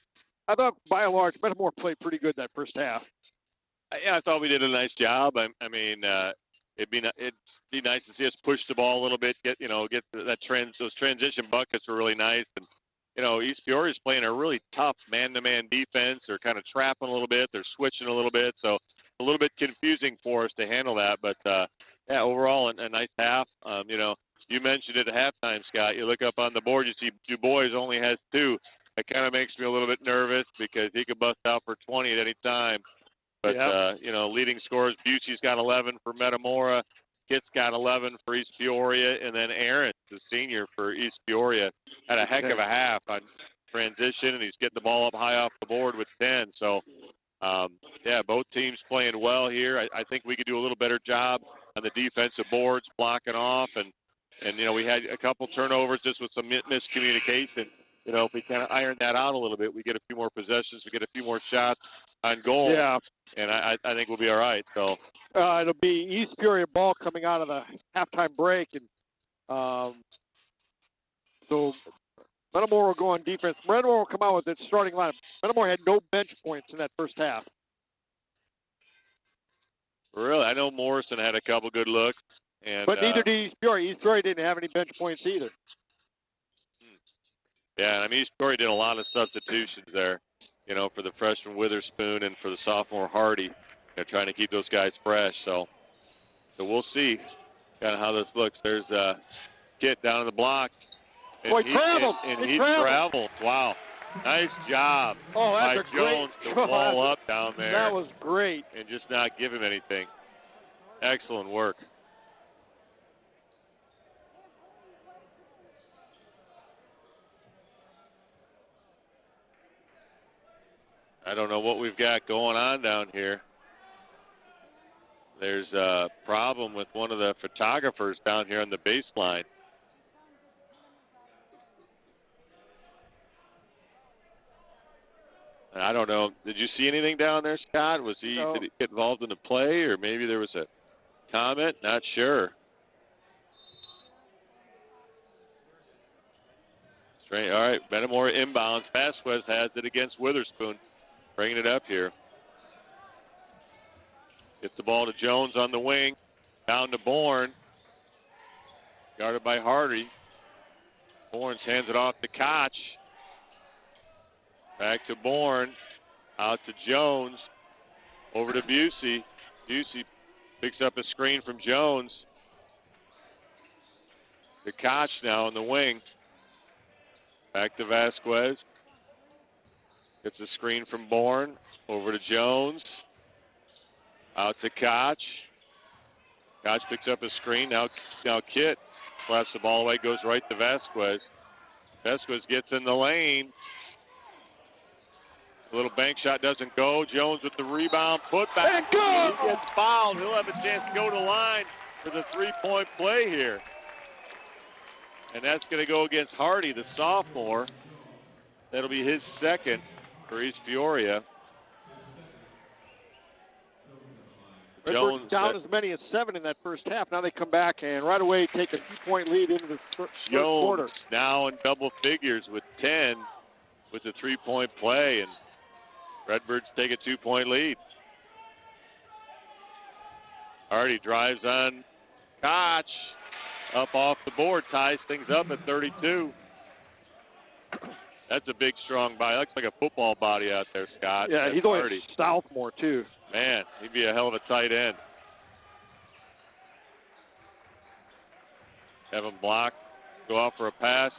Speaker 2: thought, by and large, Metamora played pretty good that first half.
Speaker 3: Yeah, I thought we did a nice job. I mean, it'd be nice to see us push the ball a little bit, get those transition buckets were really nice. And, East Peoria is playing a really tough man-to-man defense. They're kind of trapping a little bit. They're switching a little bit. So a little bit confusing for us to handle that. But, yeah, overall, a nice half. You mentioned it at halftime, Scott. You look up on the board, you see Du Bois only has 2. That kind of makes me a little bit nervous because he could bust out for 20 at any time. But, leading scorers, Busey's got 11 for Metamora. Kit's got 11 for East Peoria. And then Aaron, the senior for East Peoria, had a heck of a half on transition, and he's getting the ball up high off the board with 10. So, both teams playing well here. I think we could do a little better job on the defensive boards, blocking off. And we had a couple turnovers just with some miscommunication. If we kind of iron that out a little bit, we get a few more possessions, we get a few more shots on goal.
Speaker 2: Yeah.
Speaker 3: And I think we'll be all right. So
Speaker 2: it'll be East Peoria ball coming out of the halftime break. And so Metamora will go on defense. Metamora will come out with its starting lineup. Metamora had no bench points in that first half.
Speaker 3: Really? I know Morrison had a couple good looks.
Speaker 2: But neither did East Peoria. East Peoria didn't have any bench points either.
Speaker 3: Yeah, I mean, East Peoria did a lot of substitutions there, for the freshman Witherspoon and for the sophomore Hardy. They're trying to keep those guys fresh. So we'll see kind of how this looks. There's Kit down in the block.
Speaker 2: And he traveled.
Speaker 3: He traveled. Wow. Nice job by Jones to wall up down there.
Speaker 2: That was great.
Speaker 3: And just not give him anything. Excellent work. I don't know what we've got going on down here. There's a problem with one of the photographers down here on the baseline. I don't know. Did you see anything down there, Scott? Did he get involved in the play, or maybe there was a comment? Not sure. Straight. All right, Metamora inbounds. Vasquez has it against Witherspoon. Bringing it up here. Gets the ball to Jones on the wing. Down to Bourne. Guarded by Hardy. Bourne hands it off to Koch. Back to Bourne. Out to Jones. Over to Busey. Busey picks up a screen from Jones. To Koch now on the wing. Back to Vasquez. Gets a screen from Bourne. Over to Jones. Out to Koch. Koch picks up a screen. Now Kit slaps the ball away. Goes right to Vasquez. Vasquez gets in the lane. A little bank shot doesn't go. Jones with the rebound. Put back. He gets fouled. He'll have a chance to go to line for the three-point play here. And that's going to go against Hardy, the sophomore. That'll be his second for East Peoria.
Speaker 2: Redbirds down as many as 7 in that first half. Now they come back and right away take a 2-point lead into the third quarter.
Speaker 3: Now in double figures with 10 with the 3-point play, and Redbirds take a 2-point lead. Hardy drives on Koch. Up off the board, ties things up at 32. That's a big, strong body. Looks like a football body out there, Scott.
Speaker 2: Yeah,
Speaker 3: that's
Speaker 2: he's only
Speaker 3: Hardy.
Speaker 2: sophomore, too.
Speaker 3: Man, he'd be a hell of a tight end. Have him block, go out for a pass.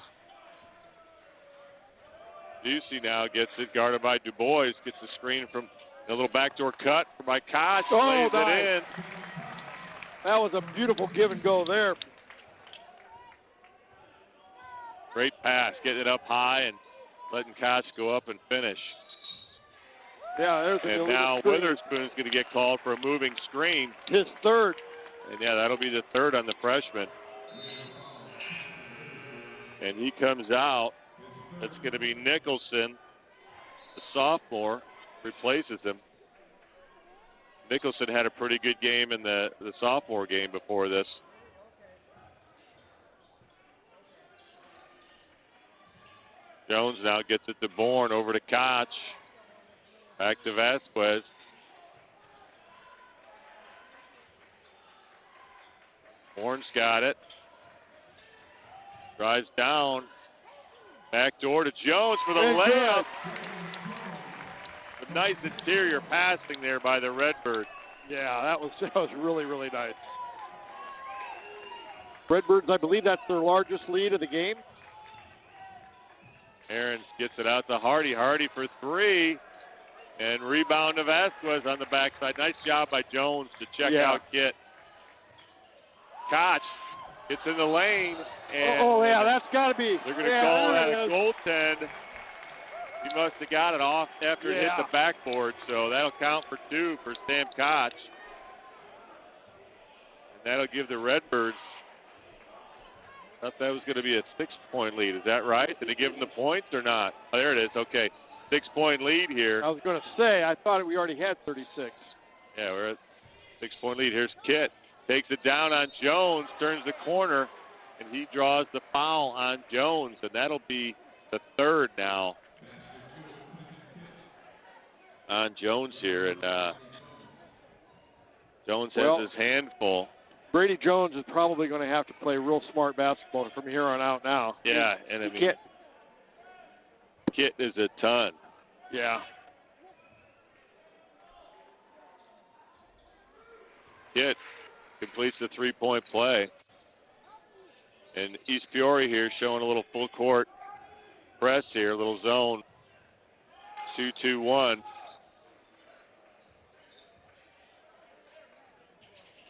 Speaker 3: Busey now gets it, guarded by Du Bois. Gets the screen from a little backdoor cut by Koch. Lays it in.
Speaker 2: That was a beautiful give and go there.
Speaker 3: Great pass, getting it up high and letting Koch go up and finish.
Speaker 2: Yeah,
Speaker 3: and now Witherspoon's going to get called for a moving screen.
Speaker 2: His third.
Speaker 3: And yeah, that'll be the third on the freshman. And he comes out. It's going to be Nicholson, the sophomore, replaces him. Nicholson had a pretty good game in the sophomore game before this. Jones now gets it to Bourne, over to Koch. Back to Vasquez. Bourne's got it. Drives down. Back door to Jones for the layup. A nice interior passing there by the Redbirds.
Speaker 2: Yeah, that was really, really nice. Redbirds, I believe that's their largest lead of the game.
Speaker 3: Aarons gets it out to Hardy. Hardy for three. And rebound to Vasquez on the backside. Nice job by Jones to check out Kit. Koch gets in the lane. And
Speaker 2: that's got to be.
Speaker 3: They're going to call that a goaltend. He must have got it off after it hit the backboard. So that'll count for two for Sam Koch. And that'll give the Redbirds. Thought that was going to be a 6-point lead. Is that right? Did he give them the points or not? Oh, there it is. Okay. 6-point lead here.
Speaker 2: I was going to say, I thought we already had 36.
Speaker 3: Yeah, we're at 6-point lead. Here's Kit. Takes it down on Jones, turns the corner, and he draws the foul on Jones, and that'll be the third now on Jones here. And Jones has his hand full.
Speaker 2: Brady Jones is probably going to have to play real smart basketball from here on out now.
Speaker 3: Yeah, and I mean, Kit is a ton.
Speaker 2: Yeah.
Speaker 3: Kit completes the three-point play. And East Peoria here showing a little full court press here, a little zone. 2-2-1.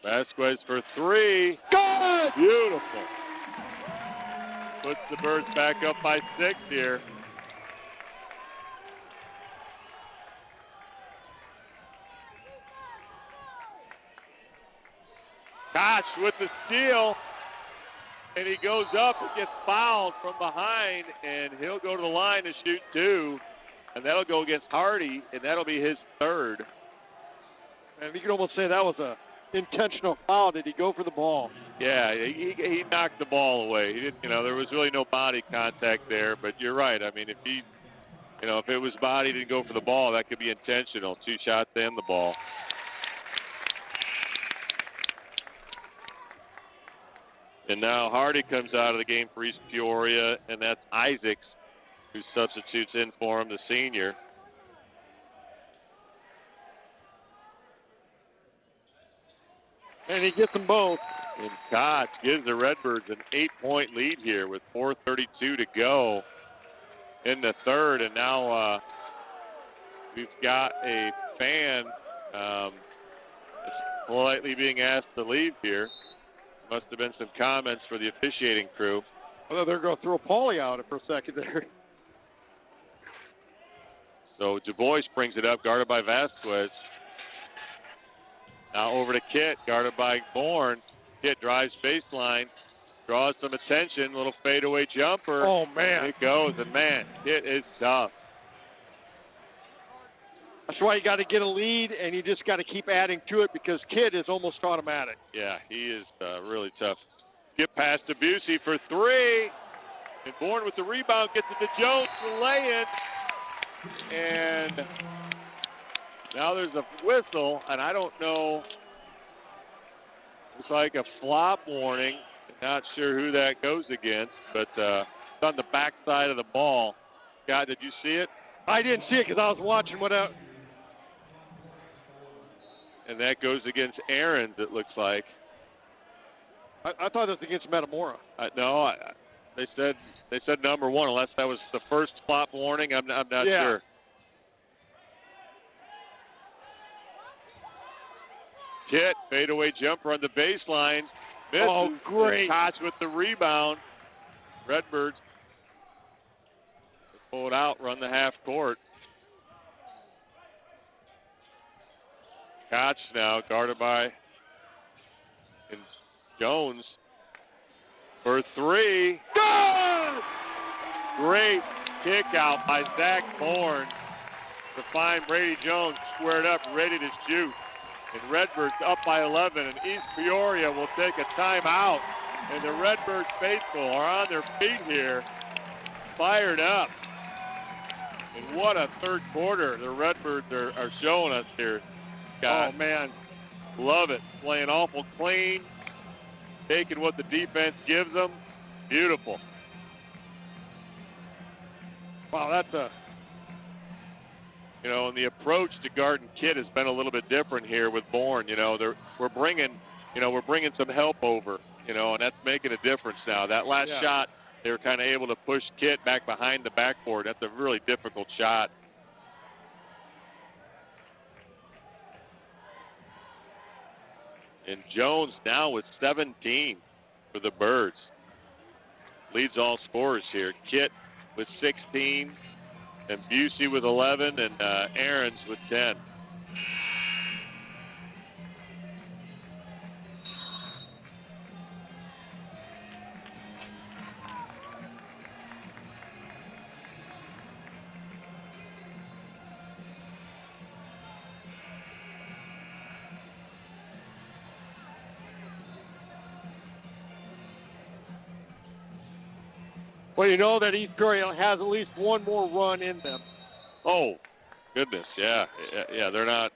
Speaker 3: Vasquez for three.
Speaker 2: Good!
Speaker 3: Beautiful. Puts the Birds back up by 6 here. Koch with the steal. And he goes up and gets fouled from behind. And he'll go to the line to shoot 2. And that'll go against Hardy. And that'll be his third.
Speaker 2: And you can almost say that was a intentional foul. Did he go for the ball?
Speaker 3: Yeah, he knocked the ball away. He didn't, there was really no body contact there. But you're right. I mean, if it was body, didn't go for the ball, that could be intentional. 2 shots and the ball. And now Hardy comes out of the game for East Peoria, and that's Isaacs who substitutes in for him, the senior.
Speaker 2: And he gets them both.
Speaker 3: And Koch gives the Redbirds an 8-point lead here with 4:32 to go in the third. And now we've got a fan politely being asked to leave here. Must have been some comments for the officiating crew.
Speaker 2: I thought they were going to throw Paulie out for a second there.
Speaker 3: So Du Bois brings it up, guarded by Vasquez. Now over to Kit, guarded by Bourne. Kit drives baseline, draws some attention, little fadeaway jumper.
Speaker 2: Oh, man.
Speaker 3: It goes, and man, Kit is tough.
Speaker 2: That's why you got to get a lead, and you just got to keep adding to it because Kid is almost automatic.
Speaker 3: Yeah, he is really tough. Get past to Busey for 3. And Bourne with the rebound gets it to Jones to lay it. And now there's a whistle, and I don't know. It's like a flop warning. Not sure who that goes against, but it's on the backside of the ball. Scott, did you see it?
Speaker 2: I didn't see it because I was watching what out.
Speaker 3: And that goes against Aarons, it looks like.
Speaker 2: I thought it was against Metamora.
Speaker 3: No, they said number 1, unless that was the first flop warning. I'm not sure. Kit, fadeaway jumper on the baseline. Misses.
Speaker 2: Oh, great.
Speaker 3: Koch with the rebound. Redbirds pull it out, run the half court. Koch now guarded by Jones for 3. Good! Great kick out by Zach Bourne to find Brady Jones squared up, ready to shoot. And Redbirds up by 11, and East Peoria will take a timeout. And the Redbird faithful are on their feet here, fired up. And what a third quarter the Redbirds are showing us here, Scott.
Speaker 2: Oh, man.
Speaker 3: Love it. Playing awful clean, taking what the defense gives them. Beautiful.
Speaker 2: Wow, that's a...
Speaker 3: You know, and the approach to guard and Kidd has been a little bit different here with Bourne. You know, we're bringing some help over. You know, and that's making a difference now. That last shot, they were kind of able to push Kidd back behind the backboard. That's a really difficult shot. And Jones now with 17 for the Birds. Leads all scorers here. Kitt with 16, and Busey with 11, and Ahrens with 10.
Speaker 2: Well, you know that East Peoria has at least one more run in them.
Speaker 3: Oh, goodness, yeah. They're not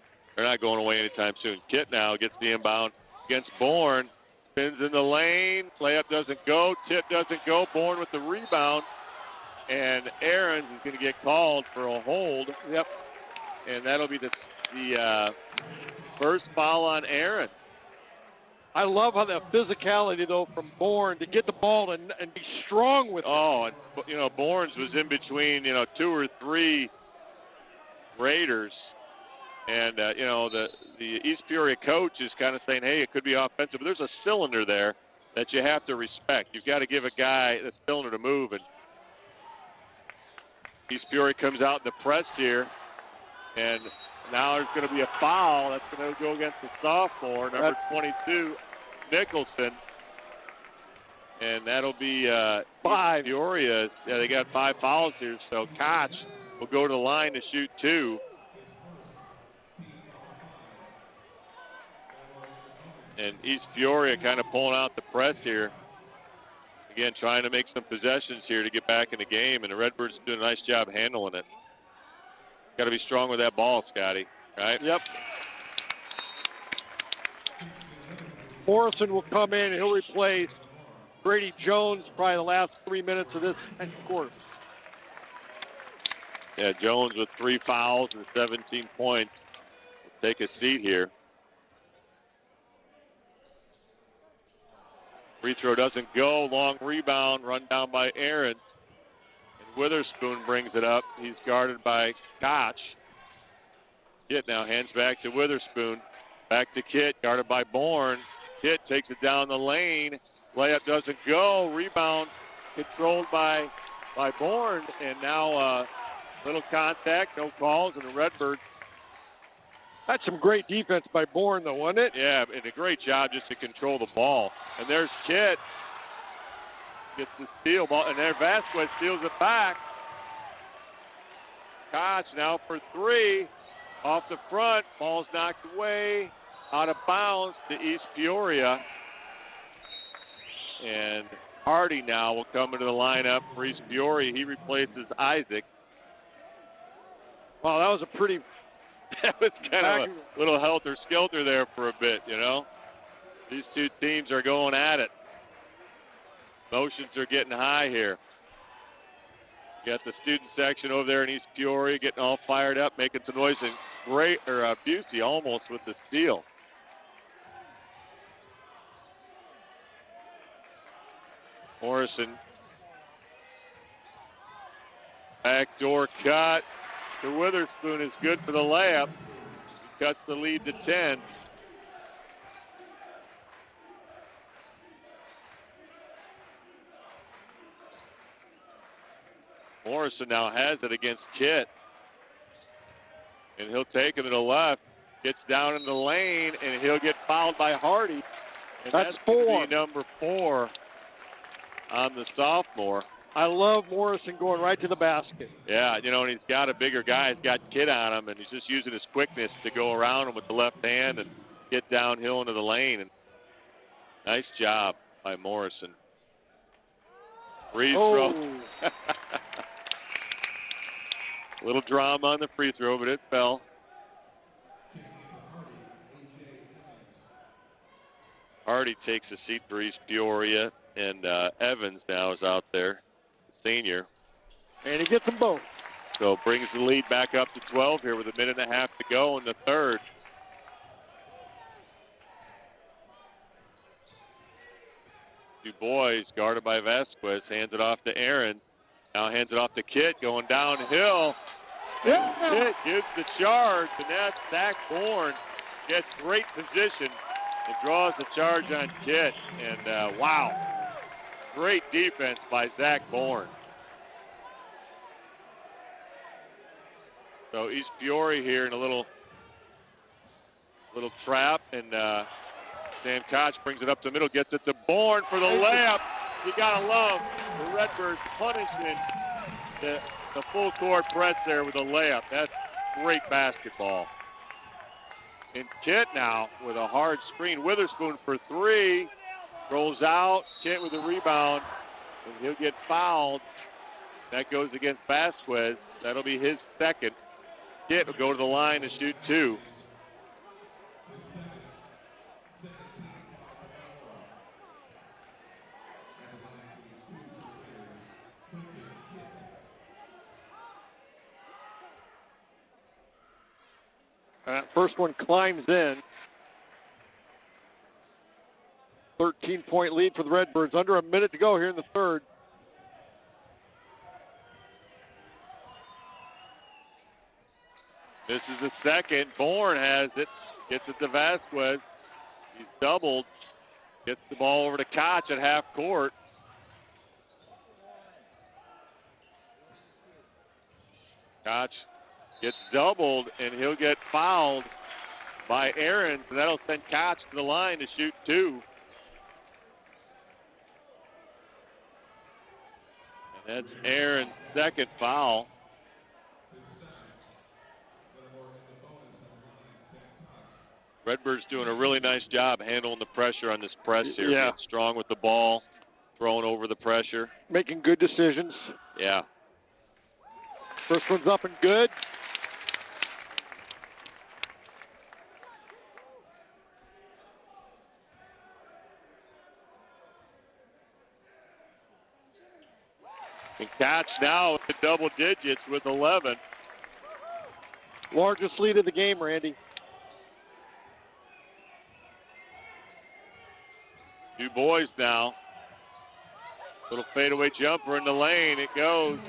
Speaker 3: going away anytime soon. Kitt now gets the inbound against Bourne, spins in the lane, layup doesn't go, tip doesn't go. Bourne with the rebound, and Ahrens is going to get called for a hold.
Speaker 2: Yep.
Speaker 3: And that'll be the first foul on Ahrens.
Speaker 2: I love how that physicality, though, from Bourne to get the ball and be strong with it.
Speaker 3: Oh, and, you know, Bourne's was in between, you know, 2 or 3 Raiders. And, you know, the East Peoria coach is kind of saying, hey, it could be offensive. But there's a cylinder there that you have to respect. You've got to give a guy the cylinder to move. And East Peoria comes out in the press here. And now there's going to be a foul that's going to go against the sophomore, number 22, Nicholson. And that'll be
Speaker 2: 5.
Speaker 3: Peoria. Yeah, they got 5 fouls here. So Koch will go to the line to shoot 2. And East Peoria kind of pulling out the press here. Again, trying to make some possessions here to get back in the game. And the Redbirds doing a nice job handling it. Got to be strong with that ball, Scotty, right?
Speaker 2: Yep. Morrison will come in and he'll replace Brady Jones probably the last 3 minutes of this second quarter.
Speaker 3: Yeah, Jones with 3 fouls and 17 points. We'll take a seat here. Free throw doesn't go. Long rebound, run down by Ahrens. Witherspoon brings it up. He's guarded by Koch. Kitt now hands back to Witherspoon. Back to Kitt, guarded by Bourne. Kitt takes it down the lane. Layup doesn't go. Rebound controlled by Bourne. And now little contact, no calls, and the Redbirds.
Speaker 2: That's some great defense by Bourne, though, wasn't it?
Speaker 3: Yeah, and a great job just to control the ball. And there's Kitt. Gets the steal ball, and there Vasquez steals it back. Koch now for 3. Off the front, ball's knocked away, out of bounds to East Peoria. And Hardy now will come into the lineup for East Peoria. He replaces Isaac.
Speaker 2: Wow, that was a pretty...
Speaker 3: That was kind of a little helter-skelter there for a bit, you know. These two teams are going at it. Motions are getting high here. You got the student section over there in East Peoria getting all fired up, making some noise, and Busey almost with the steal. Morrison. Backdoor cut to Witherspoon is good for the layup. He cuts the lead to 10. Morrison now has it against Kitt. And he'll take him to the left. Gets down in the lane, and he'll get fouled by Hardy. And
Speaker 2: that's
Speaker 3: gonna
Speaker 2: 4.
Speaker 3: be number 4 on the sophomore.
Speaker 2: I love Morrison going right to the basket.
Speaker 3: Yeah, you know, and he's got a bigger guy. He's got Kid on him, and he's just using his quickness to go around him with the left hand and get downhill into the lane. And nice job by Morrison. Free throw. A little drama on the free throw, but it fell. Hardy takes a seat for East Peoria, and Evans now is out there, the senior.
Speaker 2: And he gets them both.
Speaker 3: So brings the lead back up to 12 here with a minute and a half to go in the third. Du Bois, guarded by Vasquez, hands it off to Aaron. Now hands it off to Kit, going downhill.
Speaker 2: Yeah.
Speaker 3: Kit gives the charge, and that's Zach Bourne. Gets great position and draws the charge on Kit. And wow, great defense by Zach Bourne. So East Peoria here in a little trap, and Sam Koch brings it up the middle, gets it to Bourne for the layup. You gotta love the Redbirds punishing the full court press there with a layup. That's great basketball. And Kit now with a hard screen. Witherspoon for three. Rolls out. Kit with a rebound. And he'll get fouled. That goes against Vasquez. That'll be his second. Kit will go to the line to shoot two.
Speaker 2: First one climbs in. 13-point lead for the Redbirds. Under a minute to go here in the third.
Speaker 3: This is the second. Bourne has it. Gets it to Vasquez. He's doubled. Gets the ball over to Koch at half court. Koch gets doubled, and he'll get fouled by Aaron. So that'll send Koch to the line to shoot two. And that's Aaron's second foul. Redbird's doing a really nice job handling the pressure on this press here.
Speaker 2: Yeah.
Speaker 3: Being strong with the ball, throwing over the pressure.
Speaker 2: Making good decisions.
Speaker 3: Yeah.
Speaker 2: First one's up and good.
Speaker 3: And Koch now at double digits with 11.
Speaker 2: Largest lead of the game, Randy.
Speaker 3: Du Bois now. Little fadeaway jumper in the lane. It goes.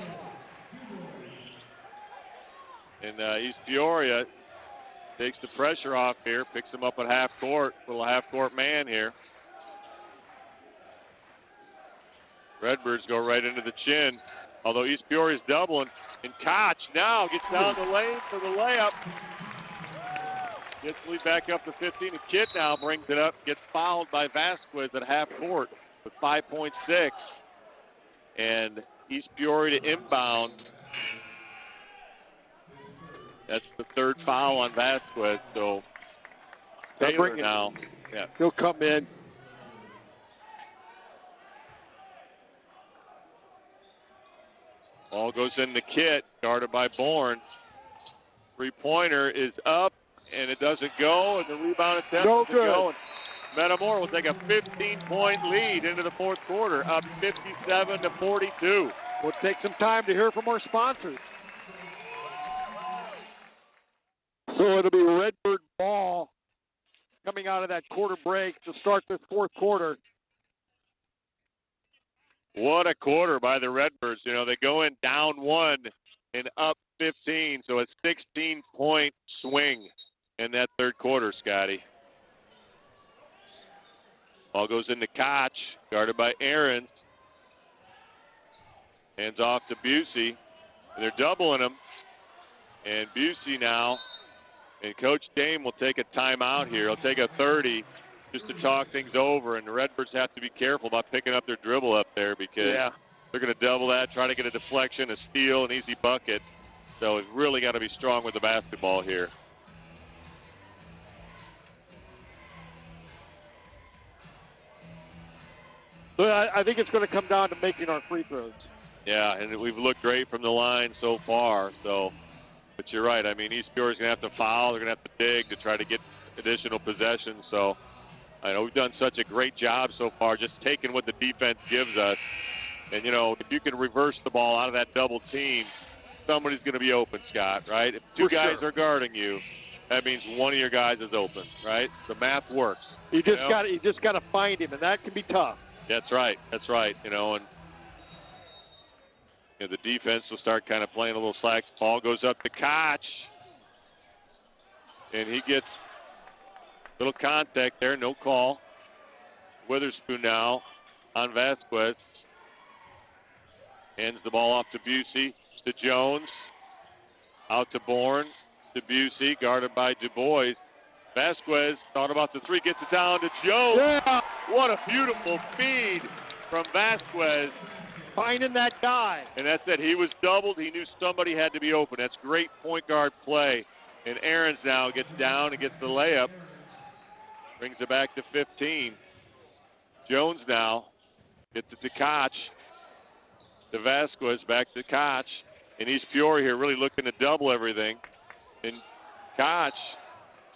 Speaker 3: And East Peoria takes the pressure off here, picks him up at half court. Little half court man here. Redbirds go right into the chin, although East Peoria's doubling. And Koch now gets down the lane for the layup. Gets the lead back up to 15. And Kid now brings it up, gets fouled by Vasquez at half court with 5.6. And East Peoria to inbound. That's the third foul on Vasquez. So Taylor now. Yeah.
Speaker 2: He'll come in.
Speaker 3: Ball goes in the Kit, guarded by Bourne. Three-pointer is up, and it doesn't go, and the rebound attempt doesn't go. And Metamora will take a 15-point lead into the fourth quarter, up 57-42.
Speaker 2: We'll take some time to hear from our sponsors. So it'll be Redbird ball coming out of that quarter break to start this fourth quarter.
Speaker 3: What a quarter by the Redbirds. You know, they go in down one and up 15, so a 16-point swing in that third quarter, Scotty. Ball goes into Koch, guarded by Aaron. Hands off to Busey. And they're doubling him. And Busey now, and Coach Dame will take a timeout here. He'll take a 30 just to talk things over. And the Redbirds have to be careful about picking up their dribble up there because they're going to double that, try to get a deflection, a steal, an easy bucket. So it's really got to be strong with the basketball here.
Speaker 2: So I think it's going to come down to making our free throws.
Speaker 3: Yeah, and we've looked great from the line so far. So, but you're right. I mean, East Peoria's going to have to foul. They're going to have to dig to try to get additional possessions. So I know we've done such a great job so far just taking what the defense gives us. And, you know, if you can reverse the ball out of that double team, somebody's going to be open, Scott, right? If two guys are guarding you, that means one of your guys is open, right? The math works.
Speaker 2: You just got to find him, and that can be tough.
Speaker 3: That's right. That's right. You know, and the defense will start kind of playing a little slack. Ball goes up to Koch, and he gets a little contact there, no call. Witherspoon now on Vasquez. Hands the ball off to Busey, to Jones, out to Bourne, to Busey, guarded by Du Bois. Vasquez thought about the three, gets it down to Jones.
Speaker 2: Yeah.
Speaker 3: What a beautiful feed from Vasquez.
Speaker 2: Finding that guy.
Speaker 3: And that's it. He was doubled. He knew somebody had to be open. That's great point guard play. And Ahrens now gets down and gets the layup. Brings it back to 15. Jones now gets it to Koch. To Vasquez, back to Koch. And East Peoria here really looking to double everything. And Koch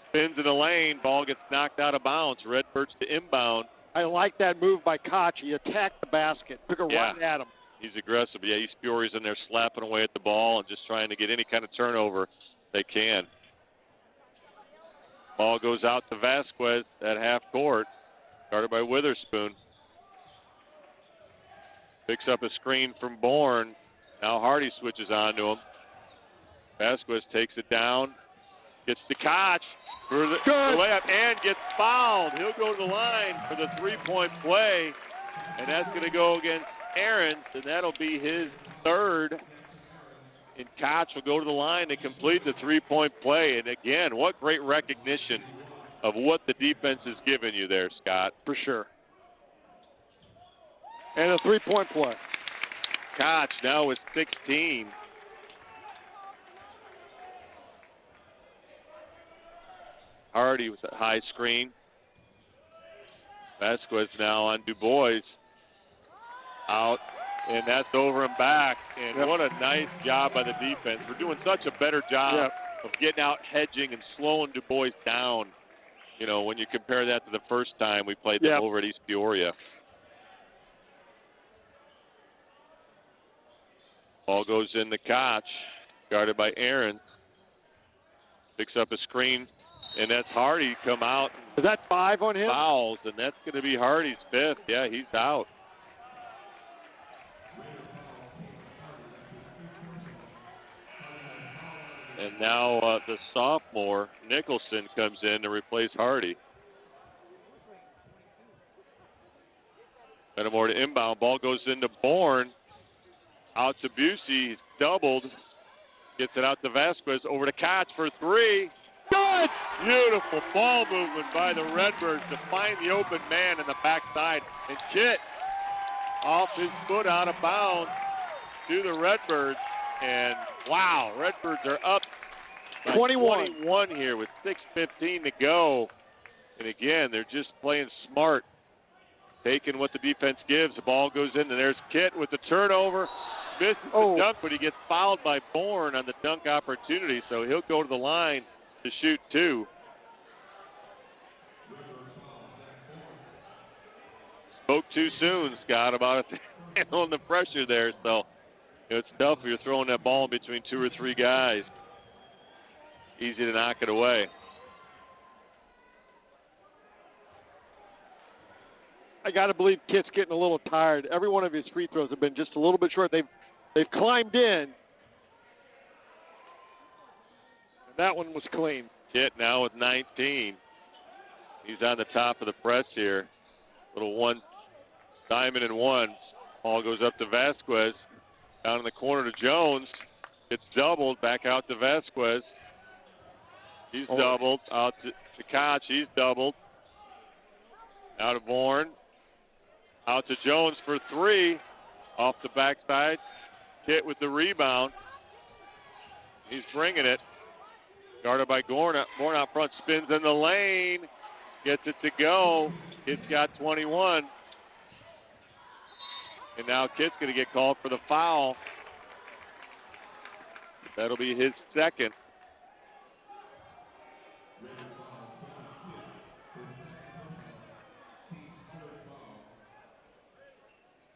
Speaker 3: spins in the lane. Ball gets knocked out of bounds. Redbirds to inbound.
Speaker 2: I like that move by Koch. He attacked the basket, took a run at him.
Speaker 3: He's aggressive. Yeah, East Peoria's in there slapping away at the ball and just trying to get any kind of turnover they can. Ball goes out to Vasquez at half court, guarded by Witherspoon. Picks up a screen from Bourne. Now Hardy switches on to him. Vasquez takes it down, gets to Koch for the layup and gets fouled. He'll go to the line for the three-point play, and that's going to go against Ahrens, and that'll be his third. And Koch will go to the line to complete the three-point play. And again, what great recognition of what the defense has given you there, Scott.
Speaker 2: For sure. And a three-point play.
Speaker 3: Koch now with 16. Hardy with a high screen. Vasquez now on Du Bois. Out, and that's over and back. And what a nice job by the defense. We're doing such a better job of getting out, hedging, and slowing Du Bois down. You know, when you compare that to the first time we played them over at East Peoria. Ball goes in to Koch, guarded by Ahrens. Picks up a screen, and that's Hardy come out.
Speaker 2: Is that 5 on him?
Speaker 3: Fouls, and that's going to be Hardy's 5th. Yeah, he's out. And now the sophomore, Nicholson, comes in to replace Hardy. Metamora to inbound. Ball goes into Bourne. Out to Busey. He's doubled. Gets it out to Vasquez. Over to Koch for three. Good! Beautiful ball movement by the Redbirds to find the open man in the backside. And Kit off his foot out of bounds to the Redbirds. And wow, Redbirds are up by 21 here with 6:15 to go. And again, they're just playing smart, taking what the defense gives. The ball goes in, and there's Kit with the turnover. Misses the dunk, but he gets fouled by Bourne on the dunk opportunity, so he'll go to the line to shoot 2. Spoke too soon, Scott, about it handling the pressure there, so it's tough if you're throwing that ball between 2 or 3 guys. Easy to knock it away.
Speaker 2: I got to believe Kit's getting a little tired. Every one of his free throws have been just a little bit short. They've climbed in. And that one was clean.
Speaker 3: Kit now with 19. He's on the top of the press here. Little one, diamond and one. Ball goes up to Vasquez. Down in the corner to Jones. It's doubled. Back out to Vasquez. He's doubled. Out to Koch. He's doubled. Out of Bourne. Out to Jones for 3. Off the backside. Kit with the rebound. He's bringing it. Guarded by Gorn. Gorn out front, spins in the lane. Gets it to go. Kit's got 21. And now Kit's going to get called for the foul. That'll be his second.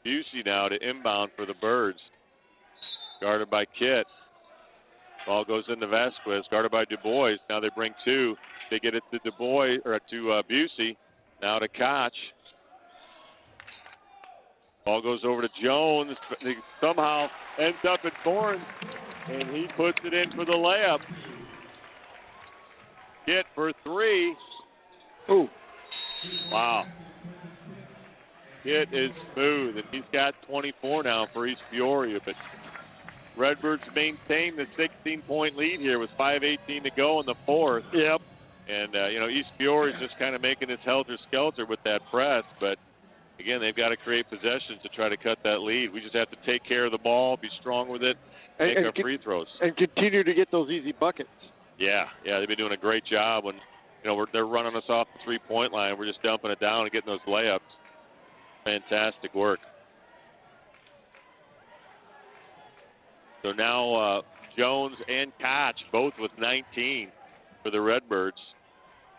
Speaker 3: Busey now to inbound for the Birds. Guarded by Kit. Ball goes into Vasquez, guarded by Du Bois. Now they bring two. They get it to Du Bois, or to Busey. Now to Koch. Ball goes over to Jones. He somehow ends up at Thorne, and he puts it in for the layup. Kit for three.
Speaker 2: Ooh.
Speaker 3: Wow. Kit is smooth, and he's got 24 now for East Peoria, but Redbirds maintain the 16-point lead here with 5:18 to go in the fourth.
Speaker 2: Yep.
Speaker 3: And, East Peoria is just kind of making this helter-skelter with that press. But, again, they've got to create possessions to try to cut that lead. We just have to take care of the ball, be strong with it, make our free throws.
Speaker 2: And continue to get those easy buckets.
Speaker 3: Yeah, they've been doing a great job when, they're running us off the three-point line. We're just dumping it down and getting those layups. Fantastic work. So now Jones and Koch both with 19 for the Redbirds,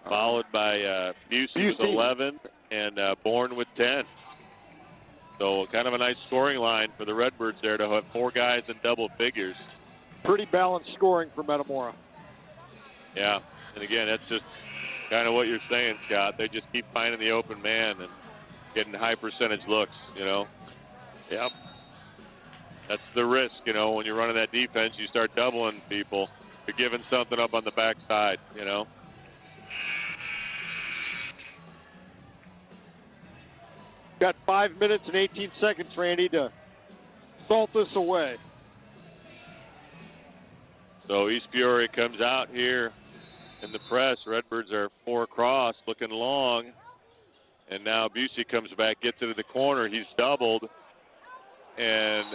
Speaker 3: followed by Busey with 11 and Bourne with 10. So kind of a nice scoring line for the Redbirds there to have four guys in double figures.
Speaker 2: Pretty balanced scoring for Metamora.
Speaker 3: Yeah, and again, that's just kind of what you're saying, Scott. They just keep finding the open man and getting high percentage looks, Yep. That's the risk, when you're running that defense, you start doubling people. You're giving something up on the backside,
Speaker 2: Got 5 minutes and 18 seconds, Randy, to salt this away.
Speaker 3: So East Peoria comes out here in the press. Redbirds are four across, looking long. And now Busey comes back, gets into the corner. He's doubled. And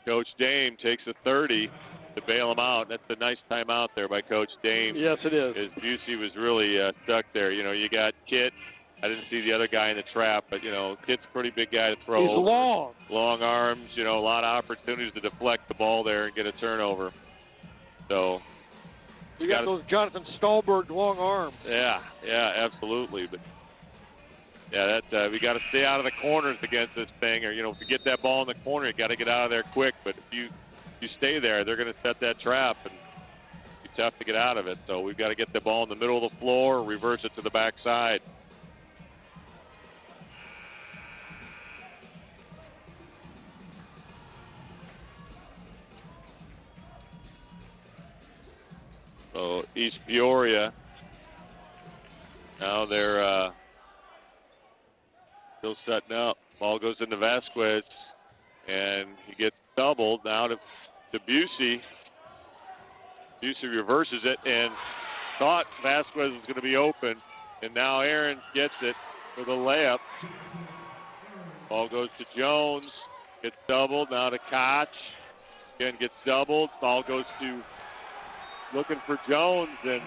Speaker 3: Coach Dame takes a 30 to bail him out. That's a nice timeout there by Coach Dame.
Speaker 2: Yes, it is.
Speaker 3: Because Busey was really stuck there. You got Kit. I didn't see the other guy in the trap, but, Kit's a pretty big guy to throw.
Speaker 2: He's long.
Speaker 3: Long arms, a lot of opportunities to deflect the ball there and get a turnover. So
Speaker 2: you got those Jonathan Stolberg long arms.
Speaker 3: Yeah, absolutely. But yeah, we got to stay out of the corners against this thing, or if you get that ball in the corner, you got to get out of there quick. But if you stay there, they're going to set that trap, and it's tough to get out of it. So we've got to get the ball in the middle of the floor, reverse it to the backside. So East Peoria, now they're still setting up. Ball goes into Vasquez, and he gets doubled now to Busey. Busey reverses it and thought Vasquez was going to be open, and now Aaron gets it for the layup. Ball goes to Jones, gets doubled, now to Koch. Again, gets doubled. Ball goes to looking for Jones, and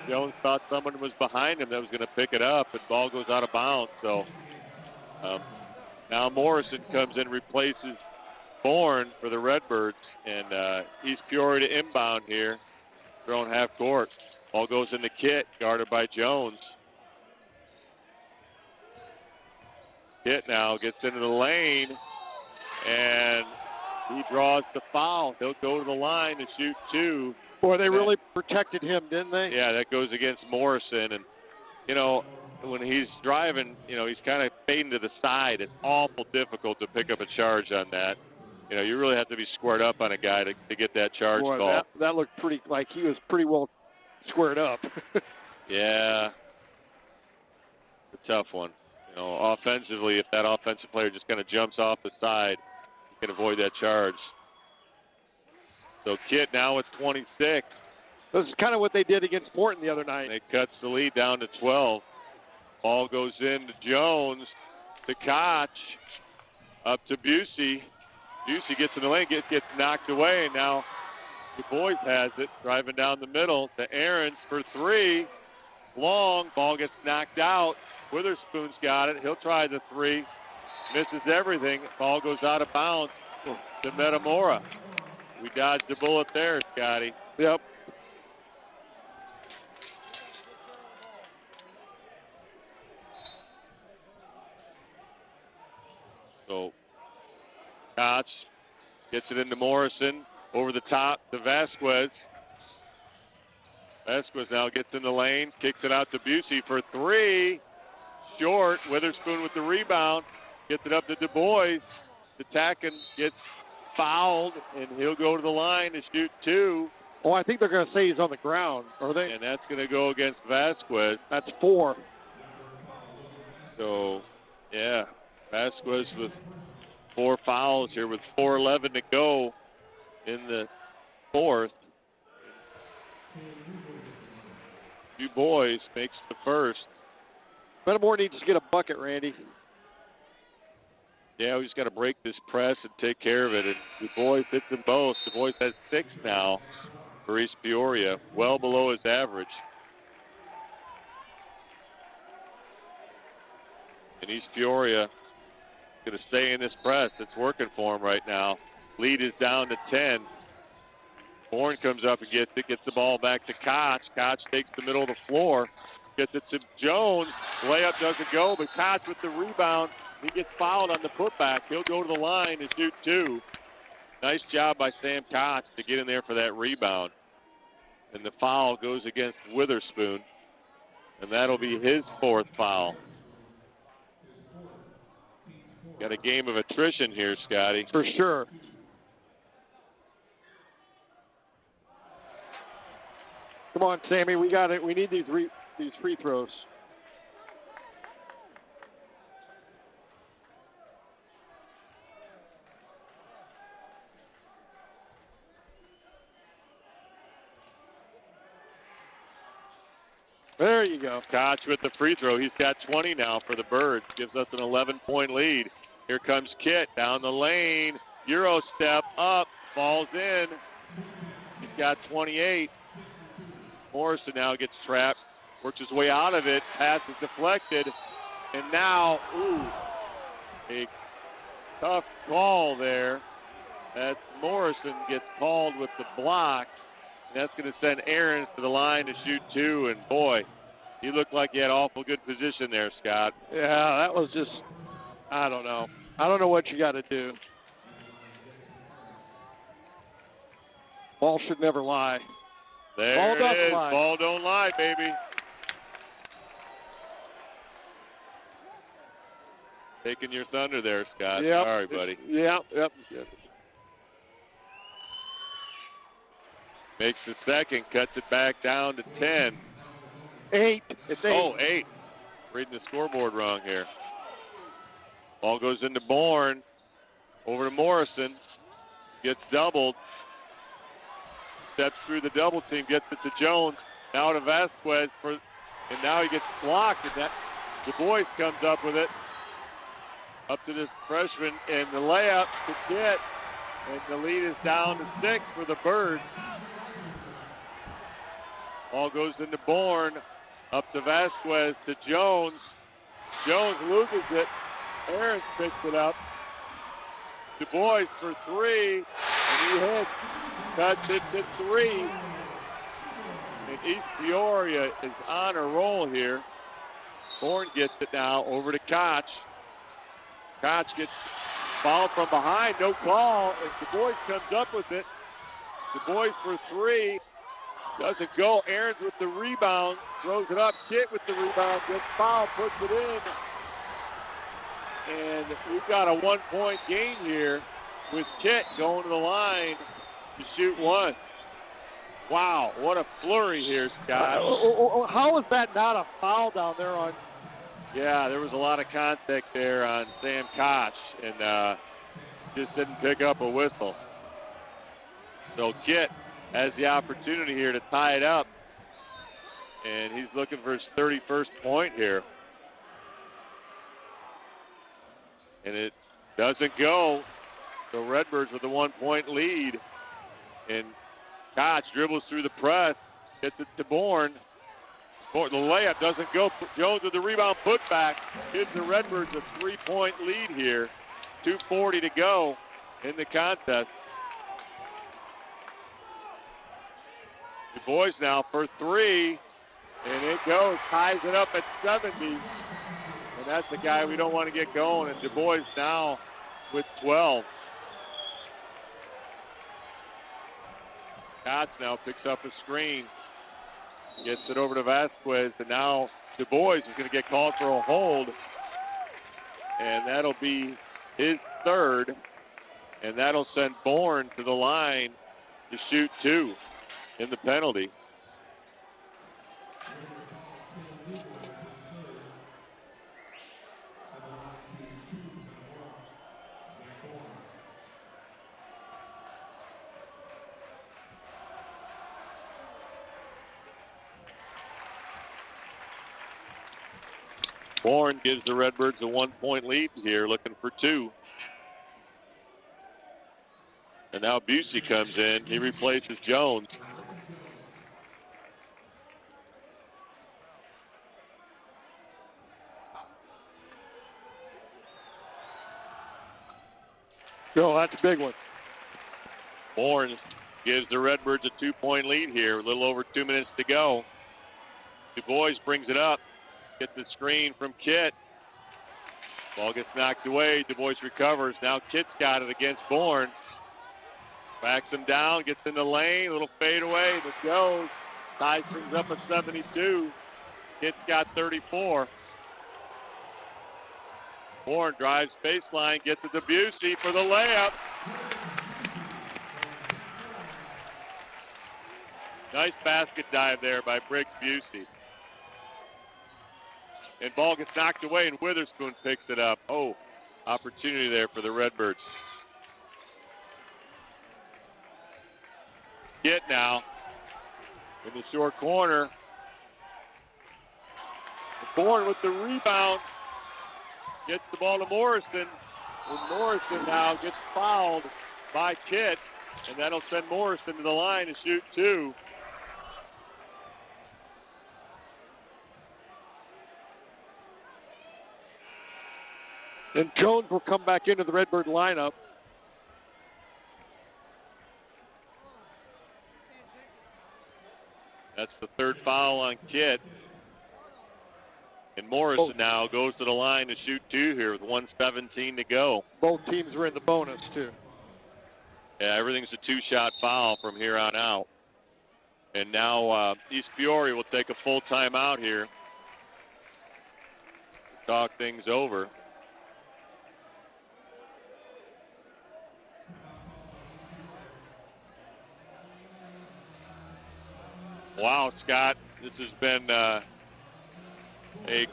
Speaker 3: Jones thought someone was behind him that was going to pick it up, and ball goes out of bounds. So now Morrison comes in, replaces Bourne for the Redbirds, and East Peoria to inbound here, thrown half court. Ball goes into Kit, guarded by Jones. Kit now gets into the lane, and he draws the foul. He'll go to the line to shoot two.
Speaker 2: Boy, they really protected him, didn't they?
Speaker 3: Yeah, that goes against Morrison. And, when he's driving, he's kind of fading to the side. It's awful difficult to pick up a charge on that. You really have to be squared up on a guy to get that charge call.
Speaker 2: That looked pretty, like he was pretty well squared up.
Speaker 3: Yeah. It's a tough one. Offensively, if that offensive player just kind of jumps off the side, you can avoid that charge. So Kit now with 26.
Speaker 2: This is kind of what they did against Morton the other night.
Speaker 3: It cuts the lead down to 12. Ball goes in to Jones, to Koch. Up to Busey. Busey gets in the lane, gets knocked away, and now Du Bois has it, driving down the middle to Aarons for three. Long, ball gets knocked out. Witherspoon's got it. He'll try the three. Misses everything. Ball goes out of bounds to Metamora. We dodged a bullet there, Scotty.
Speaker 2: Yep.
Speaker 3: So Koch gets it into Morrison. Over the top to Vasquez. Vasquez now gets in the lane, kicks it out to Busey for three. Short. Witherspoon with the rebound. Gets it up to Du Bois. Attacking, gets fouled, and he'll go to the line to shoot two.
Speaker 2: Oh, I think they're going to say he's on the ground, are they?
Speaker 3: And that's going to go against Vasquez.
Speaker 2: That's 4.
Speaker 3: So, yeah, Vasquez with 4 fouls here with 4:11 to go in the fourth. Du Bois makes the first.
Speaker 2: Metamora needs to get a bucket, Randy.
Speaker 3: Yeah, we just got to break this press and take care of it. And Du Bois hits them both. Du Bois has 6 now for East Peoria, well below his average. And East Peoria is going to stay in this press. It's working for him right now. Lead is down to 10. Bourne comes up and gets it, gets the ball back to Koch. Koch takes the middle of the floor, gets it to Jones. Layup doesn't go, but Koch with the rebound. He gets fouled on the putback. He'll go to the line to shoot 2. Nice job by Sam Koch to get in there for that rebound. And the foul goes against Witherspoon. And that'll be his 4th foul. Got a game of attrition here, Scotty.
Speaker 2: For sure. Come on, Sammy. We got it. We need these free throws. There you go.
Speaker 3: Koch with the free throw. He's got 20 now for the Birds. Gives us an 11-point lead. Here comes Kit down the lane. Euro step up. Falls in. He's got 28. Morrison now gets trapped. Works his way out of it. Pass is deflected. And now, a tough call there. As Morrison gets called with the block. And that's going to send Aarons to the line to shoot 2. And, boy, he looked like he had awful good position there, Scott.
Speaker 2: Yeah, that was just, I don't know. I don't know what you got to do. Ball should never lie.
Speaker 3: There
Speaker 2: Ball
Speaker 3: it
Speaker 2: doesn't
Speaker 3: is.
Speaker 2: lie.
Speaker 3: Ball don't lie, baby. Taking your thunder there, Scott.
Speaker 2: Yep.
Speaker 3: Sorry, buddy.
Speaker 2: Yep.
Speaker 3: Makes the second, cuts it back down to 10.
Speaker 2: 8. It's 8.
Speaker 3: Oh, 8. Reading the scoreboard wrong here. Ball goes into Bourne. Over to Morrison. Gets doubled. Steps through the double team, gets it to Jones. Now to Vasquez, and now he gets blocked, and that Du Bois comes up with it. Up to this freshman, and the layup to Kit. And the lead is down to 6 for the Birds. Ball goes into Bourne. Up to Vasquez to Jones. Jones loses it. Aarons picks it up. Du Bois for 3. And he hits. Cuts it to 3. And East Peoria is on a roll here. Bourne gets it now over to Koch. Koch gets fouled from behind. No call. And Du Bois comes up with it. Du Bois for 3. Doesn't go. Aarons with the rebound. Throws it up. Kit with the rebound. Gets fouled. Puts it in. And we've got a 1-point game here with Kit going to the line to shoot 1. Wow, what a flurry here, Scott.
Speaker 2: How is that not a foul down there on?
Speaker 3: Yeah, there was a lot of contact there on Sam Koch, and just didn't pick up a whistle. So Kit has the opportunity here to tie it up, and he's looking for his 31st point here. And Doesn't go. So Redbirds with a 1-point lead. And Koch dribbles through the press, gets it to Bourne. The layup doesn't go. Jones with the rebound putback gives the Redbirds a 3-point lead here. 2:40 to go in the contest. Du Bois now for three, and it goes. Ties it up at 70. And that's the guy we don't want to get going. And Du Bois now with 12. Scott now picks up a screen. Gets it over to Vasquez, and now Du Bois is going to get called for a hold. And that'll be his third. And that'll send Bourne to the line to shoot two in the penalty. Bourne gives the Redbirds a 1-point lead here, looking for two. And now Busey comes in. He replaces Jones.
Speaker 2: Oh, that's a big one.
Speaker 3: Bourne gives the Redbirds a 2-point lead here. A little over 2 minutes to go. Du Bois brings it up. Gets the screen from Kitt. Ball gets knocked away. Du Bois recovers. Now Kitt's got it against Bourne. Backs him down. Gets in the lane. A little fadeaway. It goes. Ties brings up a 72. Kitt's got 34. Bourne drives baseline. Gets it to Busey for the layup. Nice basket dive there by Briggs Busey. And ball gets knocked away, and Witherspoon picks it up. Oh, opportunity there for the Redbirds. Kitt now in the short corner. Bourne with the rebound. Gets the ball to Morrison. And Morrison now gets fouled by Kitt. And that'll send Morrison to the line to shoot two.
Speaker 2: And Jones will come back into the Redbird lineup.
Speaker 3: That's the third foul on Kitt. And Morrison now goes to the line to shoot two here with 1:17 to go.
Speaker 2: Both teams are in the bonus, too.
Speaker 3: Yeah, everything's a two-shot foul from here on out. And now East Peoria will take a full timeout here. Talk things over. Wow, Scott, this has been a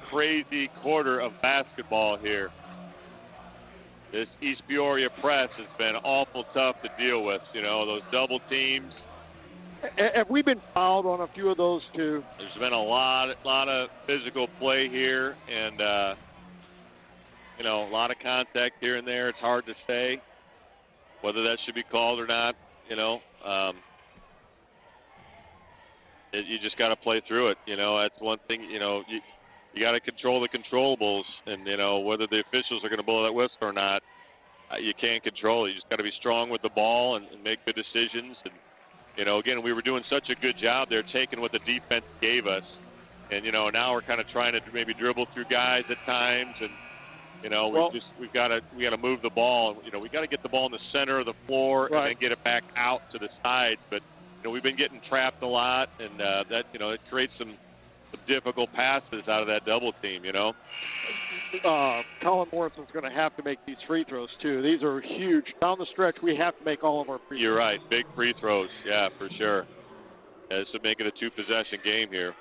Speaker 3: crazy quarter of basketball here. This East Peoria press has been awful tough to deal with. You know, those double teams.
Speaker 2: Have we been fouled on a few of those, too?
Speaker 3: There's been a lot of physical play here, and, you know, a lot of contact here and there. It's hard to say whether that should be called or not, you know. You just got to play through it. You know, that's one thing, you know, you got to control the controllables. And, you know, whether the officials are going to blow that whistle or not, you can't control it. You just got to be strong with the ball and make good decisions. And, you know, again, we were doing such a good job there taking what the defense gave us. And, you know, now we're kind of trying to maybe dribble through guys at times. And, you know, we got to move the ball. You know, we got to get the ball in the center of the floor and then get it back out to the sides. But, you know, we've been getting trapped a lot, and that, you know, it creates some difficult passes out of that double team, you know.
Speaker 2: Colin Morrison's going to have to make these free throws, too. These are huge. Down the stretch, we have to make all of our free throws.
Speaker 3: You're right. Big free throws. Yeah, for sure. This would make it a two-possession game here.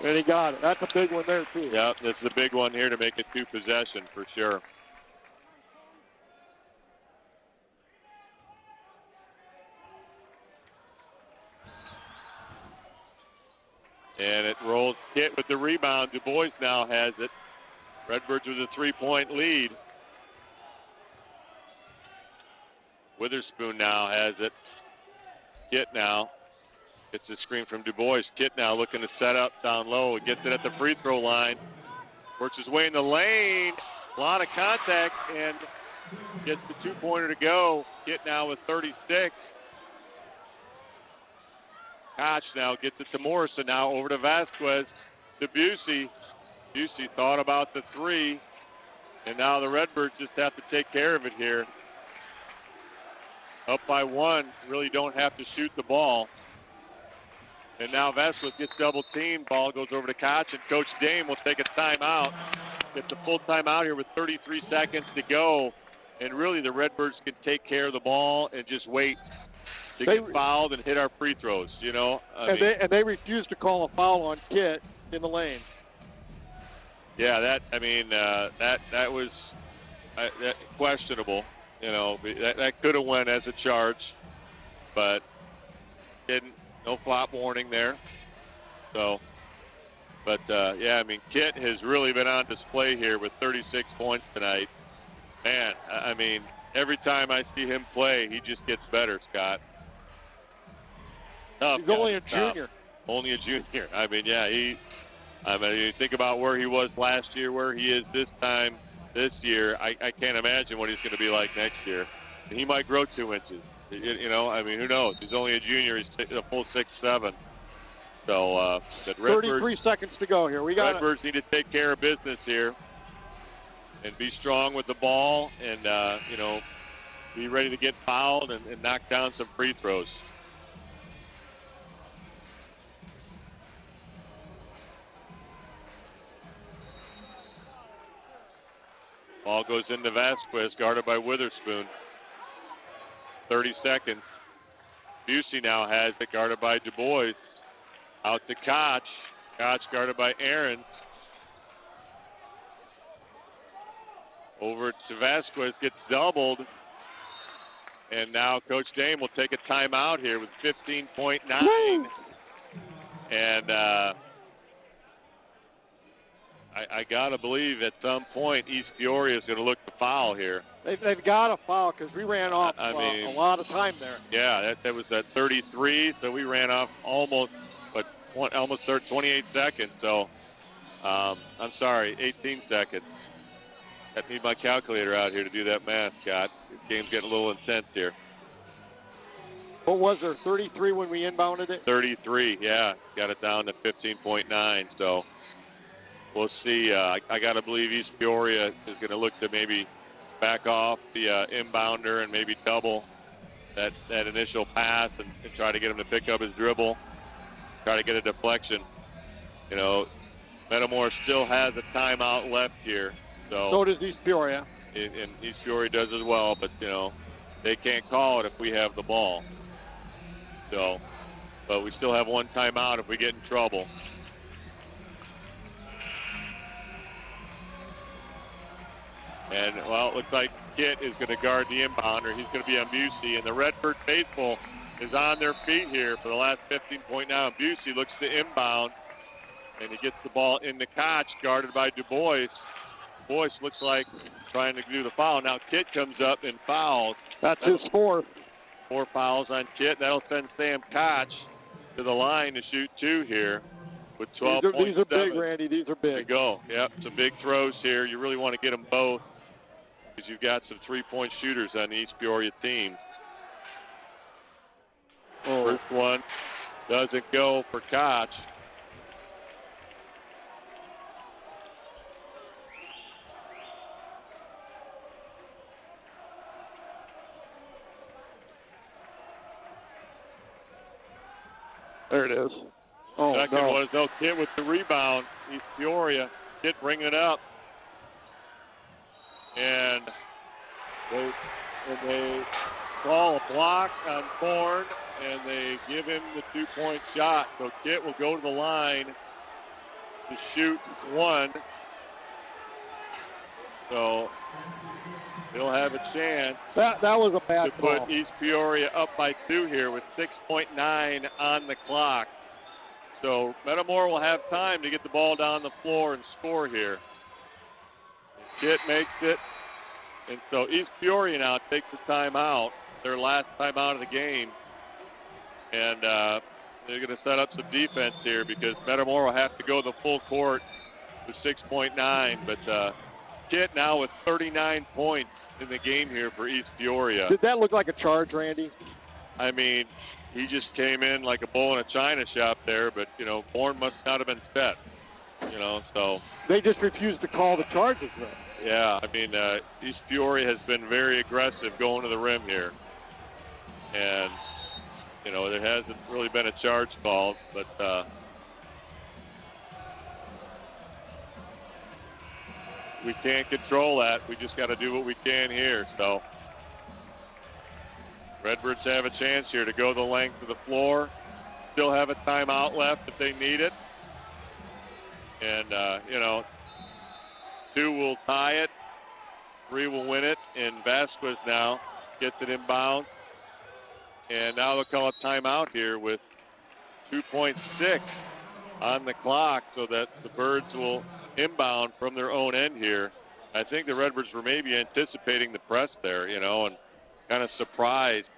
Speaker 2: And he got it. That's a big one there, too.
Speaker 3: Yeah, this is a big one here to make it two-possession for sure. And it rolls Kitt with the rebound. Du Bois now has it. Redbirds with a 3-point lead. Witherspoon now has it. Kit now gets a screen from Du Bois. Kit now looking to set up down low. Gets it at the free throw line. Works his way in the lane. A lot of contact and gets the 2-pointer to go. Kit now with 36. Koch now gets it to Morrison. Now over to Vasquez. To Busey. Busey thought about the 3. And now the Redbirds just have to take care of it here. Up by 1. Really don't have to shoot the ball. And now Vasquez gets double teamed. Ball goes over to Koch, and Coach Dame will take a timeout. Gets a full timeout here with 33 seconds to go. And really the Redbirds can take care of the ball and just wait to get fouled and hit our free throws, you know.
Speaker 2: They refused to call a foul on Kit in the lane.
Speaker 3: Yeah, that was questionable. You know, that could have went as a charge, but didn't. No flop warning there. So, but yeah, I mean, Kit has really been on display here with 36 points tonight. Man, I mean, every time I see him play, he just gets better, Scott. Tough
Speaker 2: He's
Speaker 3: guy,
Speaker 2: only a
Speaker 3: tough.
Speaker 2: junior.
Speaker 3: Only a junior. I mean, yeah, you think about where he was last year, where he is this year. I can't imagine what he's going to be like next year. He might grow 2 inches. You know, I mean, who knows? He's only a junior. He's a full 6'7". So, but
Speaker 2: 33 seconds to go here.
Speaker 3: Redbirds need to take care of business here and be strong with the ball and, you know, be ready to get fouled and knock down some free throws. Ball goes into Vasquez, guarded by Witherspoon. 30 seconds. Busey now has it, guarded by Du Bois. Out to Koch. Koch guarded by Aaron. Over to Vasquez, gets doubled. And now Coach Dame will take a timeout here with 15.9. And I got to believe at some point East Peoria is going to look to foul here.
Speaker 2: They've got to foul because we ran off a lot of time there.
Speaker 3: Yeah, that was at 33, so we ran off almost 28 seconds. So, I'm sorry, 18 seconds. I need my calculator out here to do that math, Scott. This game's getting a little intense here.
Speaker 2: What was there, 33 when we inbounded it?
Speaker 3: 33, yeah. Got it down to 15.9, so we'll see. I got to believe East Peoria is going to look to maybe back off the inbounder and maybe double that initial pass and try to get him to pick up his dribble, try to get a deflection. You know, Metamora still has a timeout left here. So
Speaker 2: does East Peoria.
Speaker 3: And East Peoria does as well, but, you know, they can't call it if we have the ball. So, but we still have one timeout if we get in trouble. And, well, it looks like Kit is going to guard the inbounder. He's going to be on Busey. And the Redbird faithful is on their feet here for the last 15 now. Busey looks to inbound. And he gets the ball in the Koch, guarded by Du Bois. Du Bois looks like trying to do the foul. Now Kit comes up and fouls.
Speaker 2: That's his fourth.
Speaker 3: 4 fouls on Kit. That'll send Sam Koch to the line to shoot 2 here with 12.7.
Speaker 2: These are big, Randy. These are big.
Speaker 3: There you go. Yep, some big throws here. You really want to get them both because you've got some 3-point shooters on the East Peoria team. First one doesn't go for Koch.
Speaker 2: There it is. Oh,
Speaker 3: Second
Speaker 2: no.
Speaker 3: was no Kit with the rebound. East Peoria. Kit bringing it up. And they call a block on Thorne, and they give him the 2-point shot. So Kit will go to the line to shoot 1. So he'll have a chance
Speaker 2: That was a bad
Speaker 3: to put East Peoria up by 2 here with 6.9 on the clock. So Metamora will have time to get the ball down the floor and score here. Kit makes it. And so East Peoria now takes the timeout, their last timeout of the game. And they're going to set up some defense here because Metamora will have to go the full court with 6.9. But Kit now with 39 points in the game here for East Peoria.
Speaker 2: Did that look like a charge, Randy?
Speaker 3: I mean, he just came in like a bull in a china shop there, but, Bourne must not have been set, so.
Speaker 2: They just refused to call the charges, though.
Speaker 3: Yeah, I mean, East Peoria has been very aggressive going to the rim here. And, there hasn't really been a charge called, but we can't control that. We just got to do what we can here, so. Redbirds have a chance here to go the length of the floor. Still have a timeout left if they need it. And, 2 will tie it. 3 will win it. And Vasquez now gets it inbound. And now they'll call a timeout here with 2.6 on the clock so that the Birds will inbound from their own end here. I think the Redbirds were maybe anticipating the press there, and kind of surprised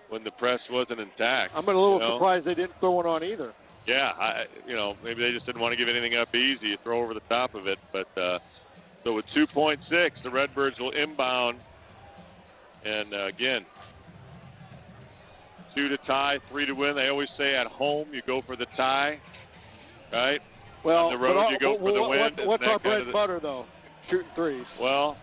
Speaker 3: when the press wasn't intact.
Speaker 2: I'm a little surprised they didn't throw it on either.
Speaker 3: Yeah, maybe they just didn't want to give anything up easy, throw over the top of it. But so with 2.6, the Redbirds will inbound. And again, 2 to tie, 3 to win. They always say at home you go for the tie, right?
Speaker 2: Well,
Speaker 3: on the road you go for the win.
Speaker 2: What's our bread and butter, though? Shooting threes.
Speaker 3: Well,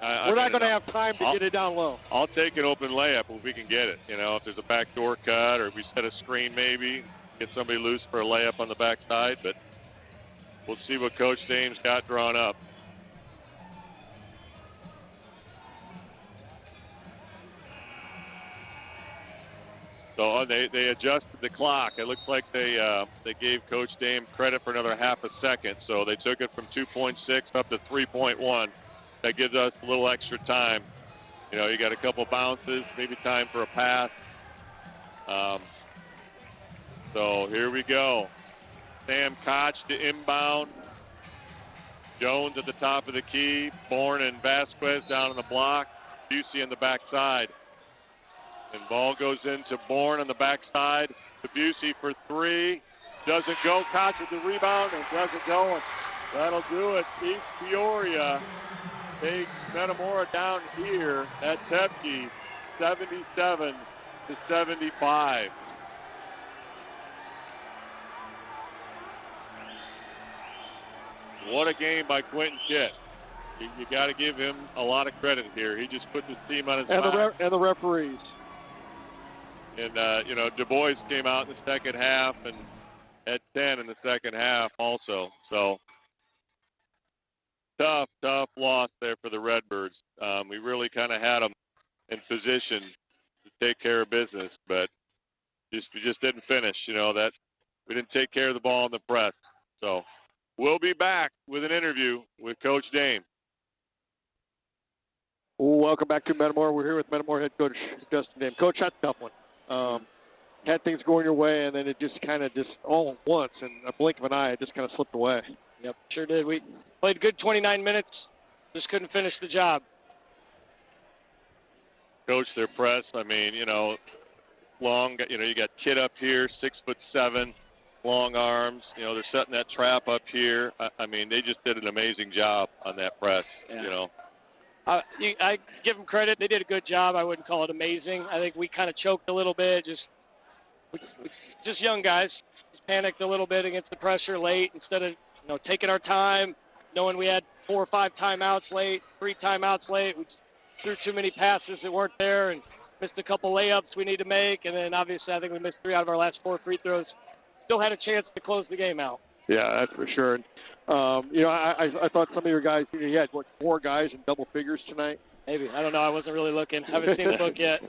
Speaker 2: we're not going to have time to get it down low.
Speaker 3: I'll take an open layup if we can get it. If there's a backdoor cut or if we set a screen maybe, get somebody loose for a layup on the backside. But we'll see what Coach Dame's got drawn up. So they adjusted the clock. It looks like they gave Coach Dame credit for another half a second. So they took it from 2.6 up to 3.1. That gives us a little extra time. You got a couple bounces, maybe time for a pass. So here we go. Sam Koch to inbound. Jones at the top of the key. Bourne and Vasquez down on the block. Busey on the backside. And ball goes into Bourne on the backside. To Busey for 3. Doesn't go. Koch with the rebound and doesn't go. And that'll do it. East Peoria takes Metamora down here at Tepke, 77 to 75. What a game by Quentin Kitt. You got to give him a lot of credit here. He just put this team on his back.
Speaker 2: And the referees.
Speaker 3: And, Du Bois came out in the second half and had 10 in the second half also. So tough loss there for the Redbirds. We really kind of had them in position to take care of business, but we just didn't finish. That we didn't take care of the ball in the press. So we'll be back with an interview with Coach Dame.
Speaker 2: Welcome back to Metamora. We're here with Metamora head coach Justin Dame. Coach, that's a tough one. Had things going your way, and then it just kind of all at once, in a blink of an eye, it just kind of slipped away.
Speaker 4: Yep, sure did. We played good 29 minutes, just couldn't finish the job.
Speaker 3: Coach, their press, long, you got Kid up here, 6'7", long arms. They're setting that trap up here. They just did an amazing job on that press,
Speaker 4: yeah. I give them credit. They did a good job. I wouldn't call it amazing. I think we kind of choked a little bit. Just young guys. Just panicked a little bit against the pressure late instead of taking our time, knowing we had 4 or 5 timeouts late, 3 timeouts late. We threw too many passes that weren't there and missed a couple layups we need to make. And then obviously I think we missed 3 out of our last 4 free throws. Still had a chance to close the game out.
Speaker 2: Yeah, that's for sure. I thought some of your guys, you had 4 guys in double figures tonight.
Speaker 4: Maybe. I don't know. I wasn't really looking. Haven't seen the book yet.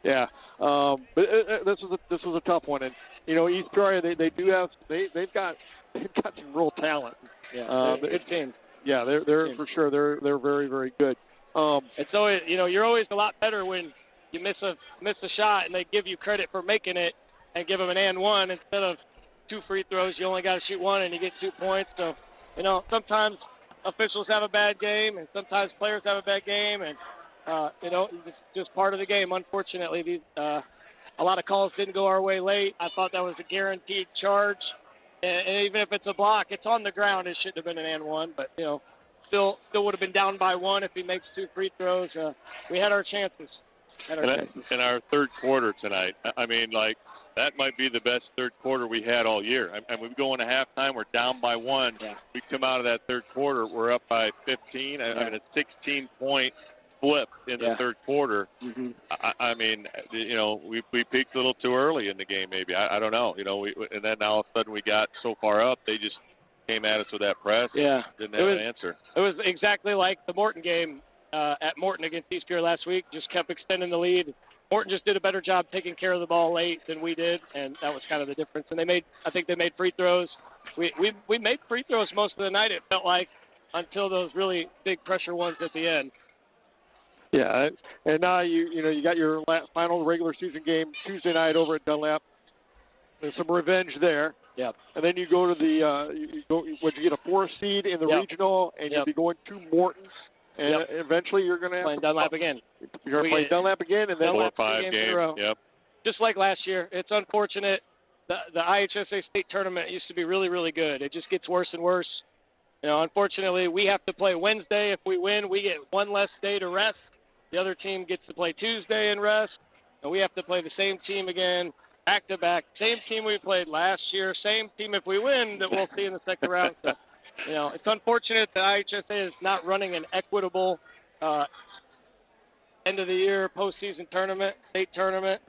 Speaker 2: Yeah. But this was a tough one. And East Peoria, they've got some real talent.
Speaker 4: Yeah. Good team.
Speaker 2: Yeah, they're for sure. They're very, very good.
Speaker 4: And so you're always a lot better when you miss a shot and they give you credit for making it and give them an and one instead of 2 free throws. You only got to shoot 1 and you get 2 points. So sometimes officials have a bad game, and sometimes players have a bad game, and it's just part of the game. Unfortunately, a lot of calls didn't go our way late. I thought that was a guaranteed charge, and even if it's a block, it's on the ground. It shouldn't have been an and one, but still would have been down by one if he makes 2 free throws. We had our chances.
Speaker 3: In our third quarter tonight, I mean, like, that might be the best third quarter we had all year. And we go into halftime, we're down by 1.
Speaker 4: Yeah.
Speaker 3: We come out of that third quarter, we're up by 15. I mean, a 16-point flip in the third quarter.
Speaker 4: Mm-hmm.
Speaker 3: I mean, we peaked a little too early in the game, maybe. I don't know. And then all of a sudden we got so far up, they just came at us with that press.
Speaker 4: Yeah.
Speaker 3: Didn't have an answer.
Speaker 4: It was exactly like the Morton game at Morton against East Peoria last week. Just kept extending the lead. Morton just did a better job taking care of the ball late than we did, and that was kind of the difference. And I think they made free throws. We made free throws most of the night, it felt like, until those really big pressure ones at the end.
Speaker 2: Yeah, and now you got your final regular season game Tuesday night over at Dunlap. There's some revenge there.
Speaker 4: Yep.
Speaker 2: And then you go to you get a 4th seed in the regional, and you'll be going to Morton. And eventually you're going to
Speaker 4: play Dunlap again.
Speaker 2: You're going to play Dunlap again, and then
Speaker 3: 4 or 5 games.
Speaker 4: in a row.
Speaker 3: Yep.
Speaker 4: Just like last year. It's unfortunate. The IHSA state tournament used to be really, really good. It just gets worse and worse. Unfortunately, we have to play Wednesday. If we win, we get 1 less day to rest. The other team gets to play Tuesday and rest. And we have to play the same team again, back-to-back. Same team we played last year. Same team if we win that we'll see in the second round. So, it's unfortunate that IHSA is not running an equitable end-of-the-year postseason tournament, state tournament.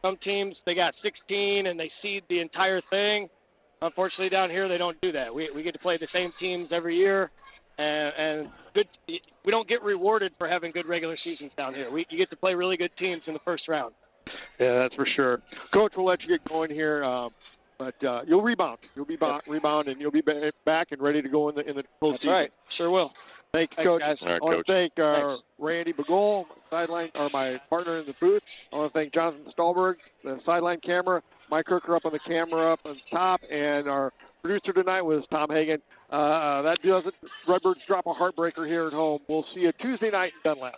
Speaker 4: Some teams, they got 16 and they seed the entire thing. Unfortunately, down here, they don't do that. We get to play the same teams every year, and we don't get rewarded for having good regular seasons down here. You get to play really good teams in the first round.
Speaker 2: Yeah, that's for sure. Coach, we'll let you get going here. But you'll rebound. You'll be rebound, and you'll be back and ready to go in the postseason.
Speaker 4: That's right. Sure will.
Speaker 2: Thank you, Coach.
Speaker 4: Guys.
Speaker 3: All right,
Speaker 2: I want
Speaker 3: Coach.
Speaker 2: to thank Randy Bagol, sideline, or my partner in the booth. I want to thank Jonathan Stahlberg, the sideline camera, Mike Kerker up on the camera up on top, and our producer tonight was Tom Hagan. That does it. Redbirds drop a heartbreaker here at home. We'll see you Tuesday night in Dunlap.